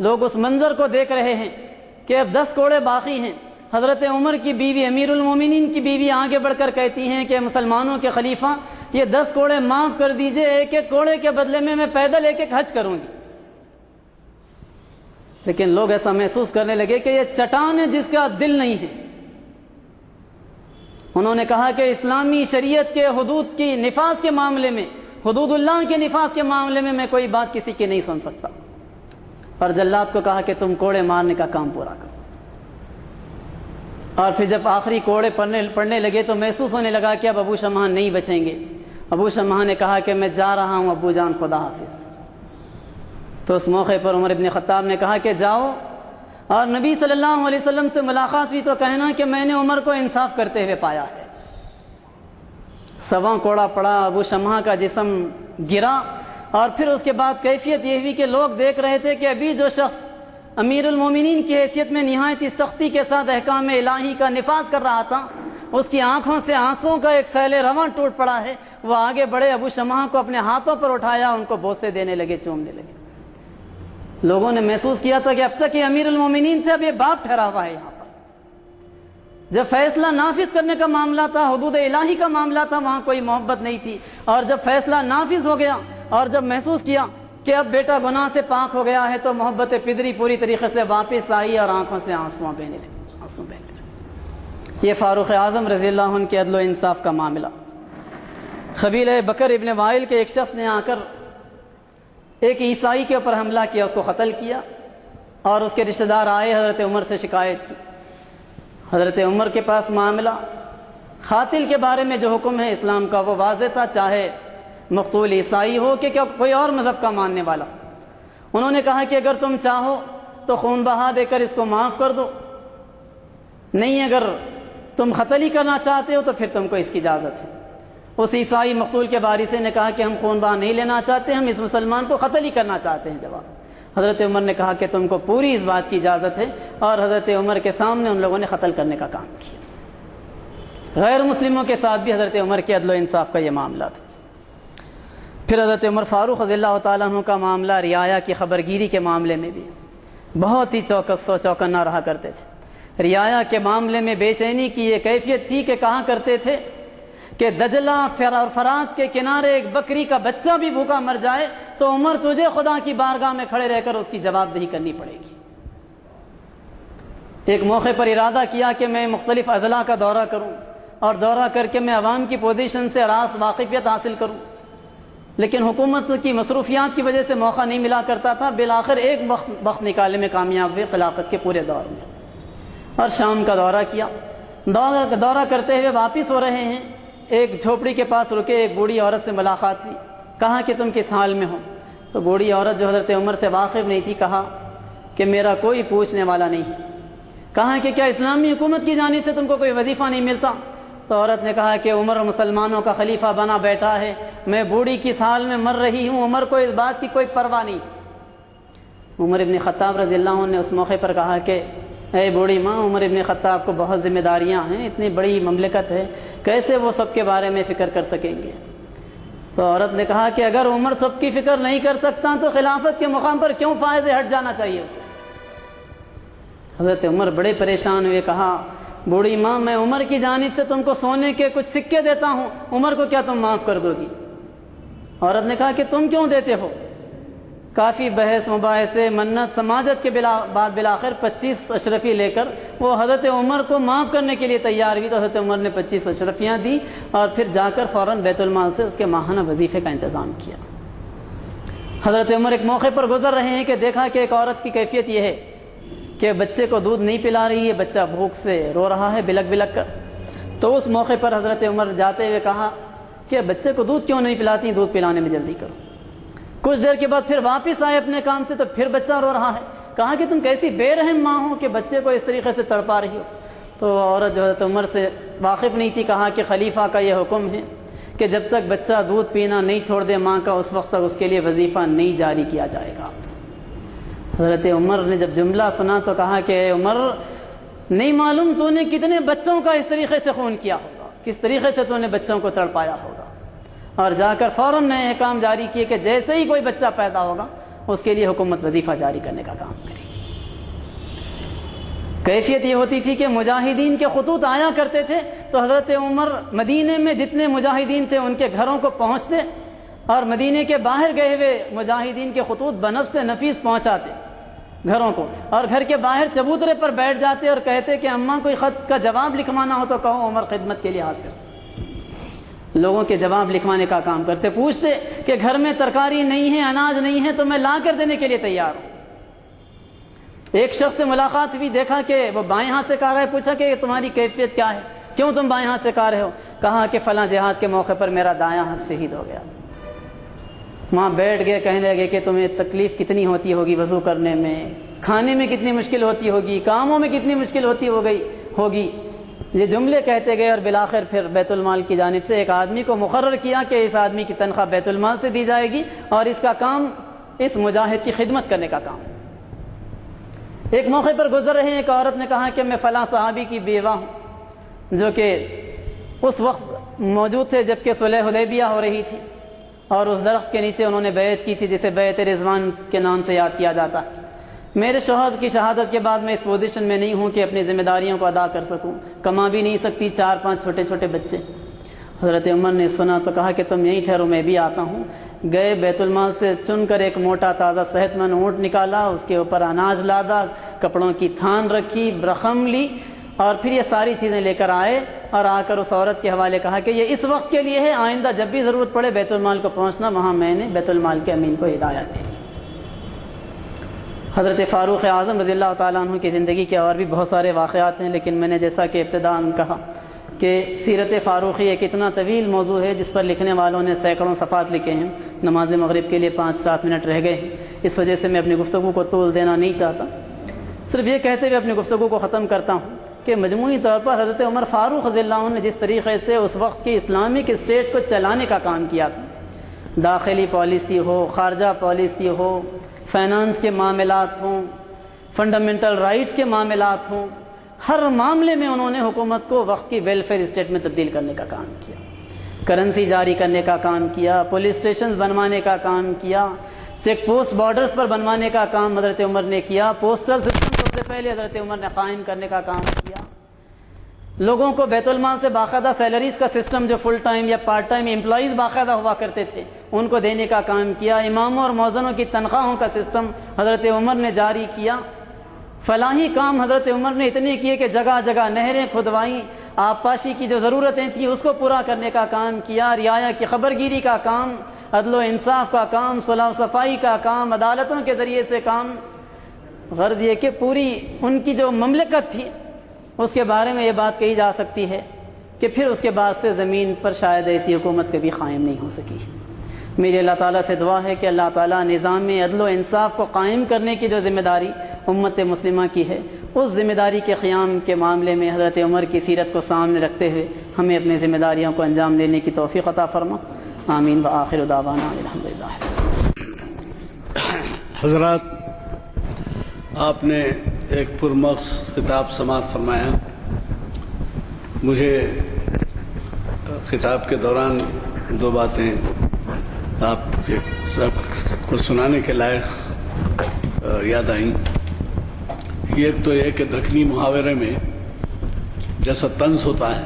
لوگ اس منظر کو دیکھ رہے ہیں کہ اب 10 کوڑے باقی ہیں. حضرت عمر کی بیوی, امیر المومنین کی بیوی آگے بڑھ کر کہتی ہیں کہ مسلمانوں کے خلیفہ یہ 10 کوڑے معاف کر دیجئے, 1-1 کوڑے کے بدلے میں پیدل 1-1 حج کروں گی. لیکن لوگ ایسا محسوس کرنے لگے کہ یہ چٹان ہے جس کا دل نہیں ہے. انہوں نے کہا کہ اسلامی شریعت کے حدود کی نفاذ کے معاملے میں, حدود اللہ کے نفاذ کے معاملے میں کوئی بات کسی کی نہیں سن سکتا. اور جلاد کو کہا کہ تم کوڑے مارنے کا کام پورا کرو. اور پھر جب آخری کوڑے پڑنے لگے تو محسوس ہونے لگا کہ اب ابو شمع نہیں بچیں گے. ابو شمع نے کہا کہ میں جا رہا ہوں ابو جان, خدا حافظ. تو اس موقع پر عمر ابن خطاب نے کہا کہ جاؤ اور نبی صلی اللہ علیہ وسلم سے ملاقات ہوئی تو کہنا کہ میں نے عمر کو انصاف کرتے ہوئے پایا ہے. 125 کوڑا پڑا, ابو شمع کا جسم گرا. اور پھر اس کے بعد کیفیت یہ ہوئی کہ لوگ دیکھ رہے تھے کہ ابھی جو شخص امیر المومنین کی حیثیت میں نہایت ہی سختی کے ساتھ احکام الہی کا نفاذ کر رہا تھا, اس کی آنکھوں سے آنسوں کا ایک سیل رواں ٹوٹ پڑا ہے. وہ آگے بڑھے, ابو شمع کو اپنے ہاتھوں پر اٹھایا, ان کو بوسے دینے لگے, چومنے لگے. لوگوں نے محسوس کیا تھا کہ اب تک یہ امیر المومنین تھے, اب یہ باپ ٹھہرا ہوا ہے یہاں پر. جب فیصلہ نافذ کرنے کا معاملہ تھا, حدود الہی کا معاملہ تھا, وہاں کوئی محبت نہیں تھی. اور جب فیصلہ نافذ ہو گیا اور جب محسوس کیا کہ اب بیٹا گناہ سے پاک ہو گیا ہے تو محبت پدری پوری طریقے سے واپس آئی اور آنکھوں سے آنسو بہنے لگے. یہ فاروق اعظم رضی اللہ عنہ کے عدل و انصاف کا معاملہ. قبیلہ بکر ابن وائل کے ایک شخص نے آ کر ایک عیسائی کے اوپر حملہ کیا, اس کو قتل کیا, اور اس کے رشتہ دار آئے, حضرت عمر سے شکایت کی. حضرت عمر کے پاس معاملہ قاتل کے بارے میں جو حکم ہے اسلام کا وہ واضح تھا, چاہے مقتول عیسائی ہو کہ کوئی اور مذہب کا ماننے والا. انہوں نے کہا کہ اگر تم چاہو تو خون بہا دے کر اس کو معاف کر دو, نہیں اگر تم قتل ہی کرنا چاہتے ہو تو پھر تم کو اس کی اجازت ہے. اس عیسائی مقتول کے وارثے نے کہا کہ ہم خون بہا نہیں لینا چاہتے, ہم اس مسلمان کو قتل ہی کرنا چاہتے ہیں. جواب حضرت عمر نے کہا کہ تم کو پوری اس بات کی اجازت ہے, اور حضرت عمر کے سامنے ان لوگوں نے قتل کرنے کا کام کیا. غیر مسلموں کے ساتھ بھی حضرت عمر کے عدل و انصاف کا یہ معاملہ تھا. پھر حضرت عمر فاروق رضی اللہ تعالیٰ عنہ کا معاملہ رعایا کی خبرگیری کے معاملے میں بھی بہت ہی چوکنا رہا کرتے تھے. رعایا کے معاملے میں بے چینی کی یہ کیفیت تھی کہ کہا کرتے تھے کہ دجلہ اور فرات کے کنارے ایک بکری کا بچہ بھی بھوکا مر جائے تو عمر تجھے خدا کی بارگاہ میں کھڑے رہ کر اس کی جواب دہی کرنی پڑے گی. ایک موقع پر ارادہ کیا کہ میں مختلف اضلاع کا دورہ کروں اور دورہ کر کے میں عوام کی پوزیشن سے راست واقفیت حاصل کروں, لیکن حکومت کی مصروفیات کی وجہ سے موقع نہیں ملا کرتا تھا. بالآخر ایک وقت نکالنے میں کامیاب ہوئے خلافت کے پورے دور میں, اور شام کا دورہ کیا. دورہ کرتے ہوئے واپس ہو رہے ہیں, ایک جھوپڑی کے پاس رکے، ایک بوڑھی عورت سے ملاقات ہوئی، کہا کہ تم کس حال میں ہو؟ تو بوڑھی عورت جو حضرت عمر سے واقف نہیں تھی کہا کہ میرا کوئی پوچھنے والا نہیں ہے۔ کہا کہ کیا اسلامی حکومت کی جانب سے تم کو کوئی وظیفہ نہیں ملتا؟ تو عورت نے کہا کہ عمر مسلمانوں کا خلیفہ بنا بیٹھا ہے، میں بوڑھی کس حال میں مر رہی ہوں، عمر کو اس بات کی کوئی پرواہ نہیں۔ عمر ابن خطاب رضی اللہ عنہ نے اس موقع پر کہا کہ اے بوڑھی ماں، عمر ابن خطاب کو بہت ذمہ داریاں ہیں، اتنی بڑی مملکت ہے، کیسے وہ سب کے بارے میں فکر کر سکیں گے؟ تو عورت نے کہا کہ اگر عمر سب کی فکر نہیں کر سکتا تو خلافت کے مقام پر کیوں فائز ہٹ جانا چاہیے اسے؟ حضرت عمر بڑے پریشان ہوئے، کہا بوڑھی ماں، میں عمر کی جانب سے تم کو سونے کے کچھ سکے دیتا ہوں، عمر کو کیا تم معاف کر دو گی؟ عورت نے کہا کہ تم کیوں دیتے ہو؟ کافی بحث مباحثے منت سماجت کے بعد بالآخر 25 اشرفی لے کر وہ حضرت عمر کو معاف کرنے کے لیے تیار ہوئی۔ تو حضرت عمر نے 25 اشرفیاں دی اور پھر جا کر فوراً بیت المال سے اس کے ماہانہ وظیفے کا انتظام کیا۔ حضرت عمر ایک موقع پر گزر رہے ہیں کہ دیکھا کہ ایک عورت کی کیفیت یہ ہے کہ بچے کو دودھ نہیں پلا رہی ہے، بچہ بھوک سے رو رہا ہے بلک بلک کر۔ تو اس موقع پر حضرت عمر جاتے ہوئے کہا کہ بچے کو دودھ کیوں نہیں پلاتی، دودھ پلانے میں جلدی کرو۔ کچھ دیر کے بعد پھر واپس آئے اپنے کام سے تو پھر بچہ رو رہا ہے، کہا کہ تم کیسی بے رحم ماں ہو کہ بچے کو اس طریقے سے تڑپا رہی ہو۔ تو عورت جو حضرت عمر سے واقف نہیں تھی کہا کہ خلیفہ کا یہ حکم ہے کہ جب تک بچہ دودھ پینا نہیں چھوڑ دے ماں کا، اس وقت تک اس کے لیے وظیفہ نہیں جاری کیا جائے گا۔ حضرت عمر نے جب جملہ سنا تو کہا کہ اے عمر، نہیں معلوم تو نے کتنے بچوں کا اس طریقے سے خون کیا ہوگا، کس طریقے سے تو نے بچوں کو تڑپایا ہوگا۔ اور جا کر فوراً نئے احکام جاری کیے کہ جیسے ہی کوئی بچہ پیدا ہوگا اس کے لیے حکومت وظیفہ جاری کرنے کا کام کرے گی۔ کیفیت یہ ہوتی تھی کہ مجاہدین کے خطوط آیا کرتے تھے تو حضرت عمر مدینے میں جتنے مجاہدین تھے ان کے گھروں کو پہنچتے اور مدینے کے باہر گئے ہوئے مجاہدین کے خطوط بنفس نفیس پہنچاتے گھروں کو، اور گھر کے باہر چبوترے پر بیٹھ جاتے اور کہتے کہ اماں کوئی خط کا جواب لکھوانا ہو تو کہو، عمر خدمت کے لیے حاضر۔ لوگوں کے جواب لکھوانے کا کام کرتے، پوچھتے کہ گھر میں ترکاری نہیں ہے، اناج نہیں ہے تو میں لا کر دینے کے لیے تیار ہوں۔ ایک شخص سے ملاقات ہوئی، دیکھا کہ وہ بائیں ہاتھ سے کہہ رہا ہے، پوچھا کہ تمہاری کیفیت کیا ہے، کیوں تم بائیں ہاتھ سے کہہ رہے ہو؟ کہا کہ فلاں جہاد کے موقع پر میرا دایاں ہاتھ شہید ہو گیا۔ وہاں بیٹھ گئے، کہنے لگے کہ تمہیں تکلیف کتنی ہوتی ہوگی وضو کرنے میں، کھانے میں کتنی مشکل ہوتی ہوگی، کاموں میں کتنی مشکل ہوگی۔ یہ جملے کہتے گئے اور بالآخر پھر بیت المال کی جانب سے ایک آدمی کو مقرر کیا کہ اس آدمی کی تنخواہ بیت المال سے دی جائے گی اور اس کا کام اس مجاہد کی خدمت کرنے کا کام۔ ایک موقع پر گزر رہے ہیں، ایک عورت نے کہا کہ میں فلاں صحابی کی بیوہ ہوں جو کہ اس وقت موجود تھے جبکہ صلح حدیبیہ ہو رہی تھی، اور اس درخت کے نیچے انہوں نے بیعت کی تھی جسے بیعت رضوان کے نام سے یاد کیا جاتا ہے۔ میرے شوہر کی شہادت کے بعد میں اس پوزیشن میں نہیں ہوں کہ اپنی ذمہ داریوں کو ادا کر سکوں، کما بھی نہیں سکتی، 4-5 چھوٹے چھوٹے بچے۔ حضرت عمر نے سنا تو کہا کہ تم یہیں ٹھہرو، میں بھی آتا ہوں۔ گئے بیت المال سے چن کر ایک موٹا تازہ صحت مند اونٹ نکالا، اس کے اوپر اناج لادا، کپڑوں کی تھان رکھی، رقم لی اور پھر یہ ساری چیزیں لے کر آئے اور آ کر اس عورت کے حوالے کہا کہ یہ اس وقت کے لیے ہے، آئندہ جب بھی ضرورت پڑے بیت المال کو پہنچنا، وہاں میں نے بیت المال کے امین کو ہدایت دے دی۔ حضرت فاروق اعظم رضی اللہ تعالیٰ عنہ کی زندگی کے اور بھی بہت سارے واقعات ہیں، لیکن میں نے جیسا کہ ابتداءً کہا کہ سیرت فاروقی ایک اتنا طویل موضوع ہے جس پر لکھنے والوں نے سینکڑوں صفحات لکھے ہیں۔ نماز مغرب کے لیے 5-7 منٹ رہ گئے، اس وجہ سے میں اپنی گفتگو کو طول دینا نہیں چاہتا، صرف یہ کہتے ہوئے اپنی گفتگو کو ختم کرتا ہوں کہ مجموعی طور پر حضرت عمر فاروق رضی اللہ عنہ نے جس طریقے سے اس وقت کی اسلامک اسٹیٹ کو چلانے کا کام کیا تھا، داخلی پالیسی ہو، خارجہ پالیسی ہو، فائنانس کے معاملات ہوں، فنڈامنٹل رائٹس کے معاملات ہوں، ہر معاملے میں انہوں نے حکومت کو وقت کی ویلفیئر اسٹیٹ میں تبدیل کرنے کا کام کیا، کرنسی جاری کرنے کا کام کیا، پولیس اسٹیشنز بنوانے کا کام کیا، چیک پوسٹ بارڈرز پر بنوانے کا کام حضرت عمر نے کیا، پوسٹل سسٹم سب سے پہلے حضرت عمر نے قائم کرنے کا کام کیا، لوگوں کو بیت المال سے باقاعدہ سیلریز کا سسٹم جو فل ٹائم یا پارٹ ٹائم امپلائیز باقاعدہ ہوا کرتے تھے ان کو دینے کا کام کیا، اماموں اور مؤذنوں کی تنخواہوں کا سسٹم حضرت عمر نے جاری کیا، فلاحی کام حضرت عمر نے اتنے کیے کہ جگہ جگہ نہریں کھدوائیں، آبپاشی کی جو ضرورتیں تھیں اس کو پورا کرنے کا کام کیا، رعایا کی خبرگیری کا کام، عدل و انصاف کا کام، صلح و صفائی کا کام، عدالتوں کے ذریعے سے کام۔ غرض یہ کہ پوری ان کی جو مملکت تھی اس کے بارے میں یہ بات کہی جا سکتی ہے کہ پھر اس کے بعد سے زمین پر شاید ایسی حکومت کبھی قائم نہیں ہو سکی۔ میری اللہ تعالیٰ سے دعا ہے کہ اللہ تعالیٰ نظام عدل و انصاف کو قائم کرنے کی جو ذمہ داری امت مسلمہ کی ہے، اس ذمہ داری کے قیام کے معاملے میں حضرت عمر کی سیرت کو سامنے رکھتے ہوئے ہمیں اپنی ذمہ داریوں کو انجام دینے کی توفیق عطا فرما۔ آمین وآخر دعوانا الحمدللہ۔ حضرات، آپ نے ایک پرمغز خطاب سماعت فرمایا۔ مجھے خطاب کے دوران دو باتیں آپ سب کو سنانے کے لائق یاد آئیں۔ ایک تو یہ کہ دکنی محاورے میں جیسا طنز ہوتا ہے،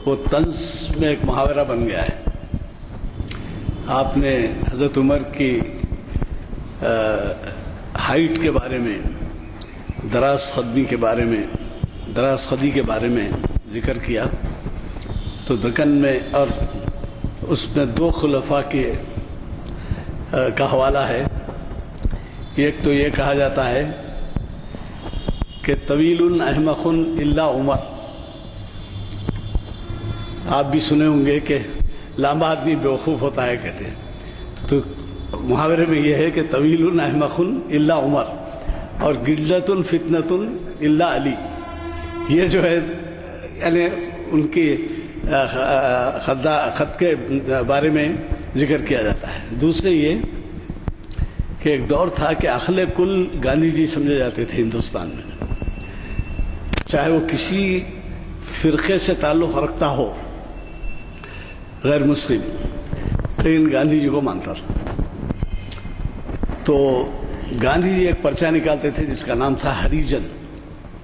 وہ طنز میں ایک محاورہ بن گیا ہے۔ آپ نے حضرت عمر کی ہائٹ کے بارے میں، دراز قدی کے بارے میں ذکر کیا، تو دکن میں اور اس میں دو خلفاء کا حوالہ ہے۔ ایک تو یہ کہا جاتا ہے کہ طویل احمق الا عمر۔ آپ بھی سنے ہوں گے کہ لمبا آدمی بیوقوف ہوتا ہے کہتے ہیں، تو محاورے میں یہ ہے کہ طویل احمق الا عمر اور گلت فتنۃ الا علی۔ یہ جو ہے یعنی ان کی خط کے بارے میں ذکر کیا جاتا ہے۔ دوسرے یہ کہ ایک دور تھا کہ عقل کل گاندھی جی سمجھے جاتے تھے ہندوستان میں، چاہے وہ کسی فرقے سے تعلق رکھتا ہو، غیر مسلم، لیکن گاندھی جی کو مانتا تھا۔ تو گاندھی جی ایک پرچہ نکالتے تھے جس کا نام تھا ہریجن،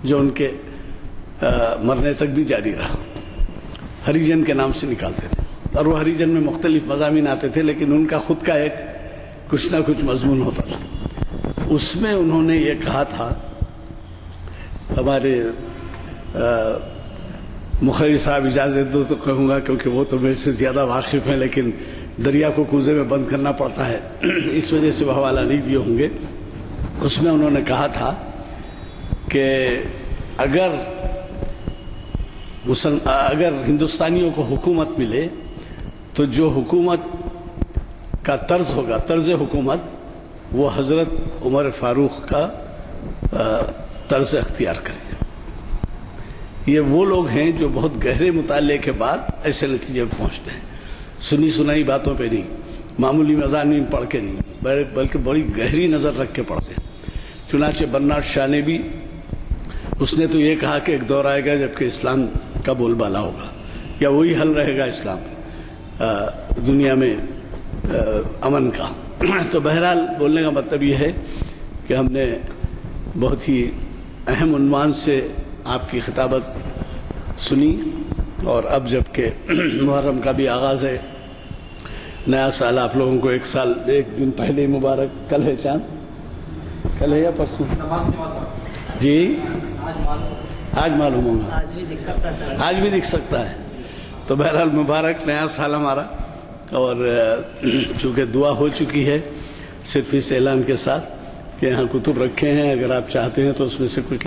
جو ان کے مرنے تک بھی جاری رہا۔ ہریجن کے نام سے نکالتے تھے، اور وہ ہریجن میں مختلف مضامین آتے تھے، لیکن ان کا خود کا ایک کچھ نہ کچھ مضمون ہوتا تھا۔ اس میں انہوں نے یہ کہا تھا، ہمارے مخرج صاحب اجازت دو تو کہوں گا کیونکہ وہ تو میرے سے زیادہ واقف ہیں، لیکن دریا کو کوزے میں بند کرنا پڑتا ہے، اس وجہ سے وہ حوالہ نہیں دیے ہوں گے۔ اس میں انہوں نے کہا تھا کہ اگر ہندوستانیوں کو حکومت ملے تو جو حکومت کا طرز ہوگا، طرز حکومت، وہ حضرت عمر فاروق کا طرز اختیار کرے۔ یہ وہ لوگ ہیں جو بہت گہرے مطالعے کے بعد ایسے نتیجے پہ پہنچتے ہیں، سنی سنائی باتوں پہ نہیں، معمولی مضامین پڑھ کے نہیں، بلکہ بڑی گہری نظر رکھ کے پڑھتے ہیں۔ چنانچہ برنارڈ شاہ نے بھی، اس نے تو یہ کہا کہ ایک دور آئے گا جب کہ اسلام کا بول بالا ہوگا، یا وہی حل رہے گا اسلام دنیا میں امن کا۔ تو بہرحال بولنے کا مطلب یہ ہے کہ ہم نے بہت ہی اہم عنوان سے آپ کی خطابت سنی، اور اب جب کہ محرم کا بھی آغاز ہے، نیا سال آپ لوگوں کو ایک دن پہلے مبارک۔ کل ہے چاند، کل ہے یا پرسوں؟ جی آج معلوم ہوگا، آج بھی دکھ سکتا ہے۔ تو بہرحال مبارک نیا سال ہمارا، اور چونکہ دعا ہو چکی ہے، صرف اس اعلان کے ساتھ کہ یہاں کتب رکھے ہیں، اگر آپ چاہتے ہیں تو اس میں سے کچھ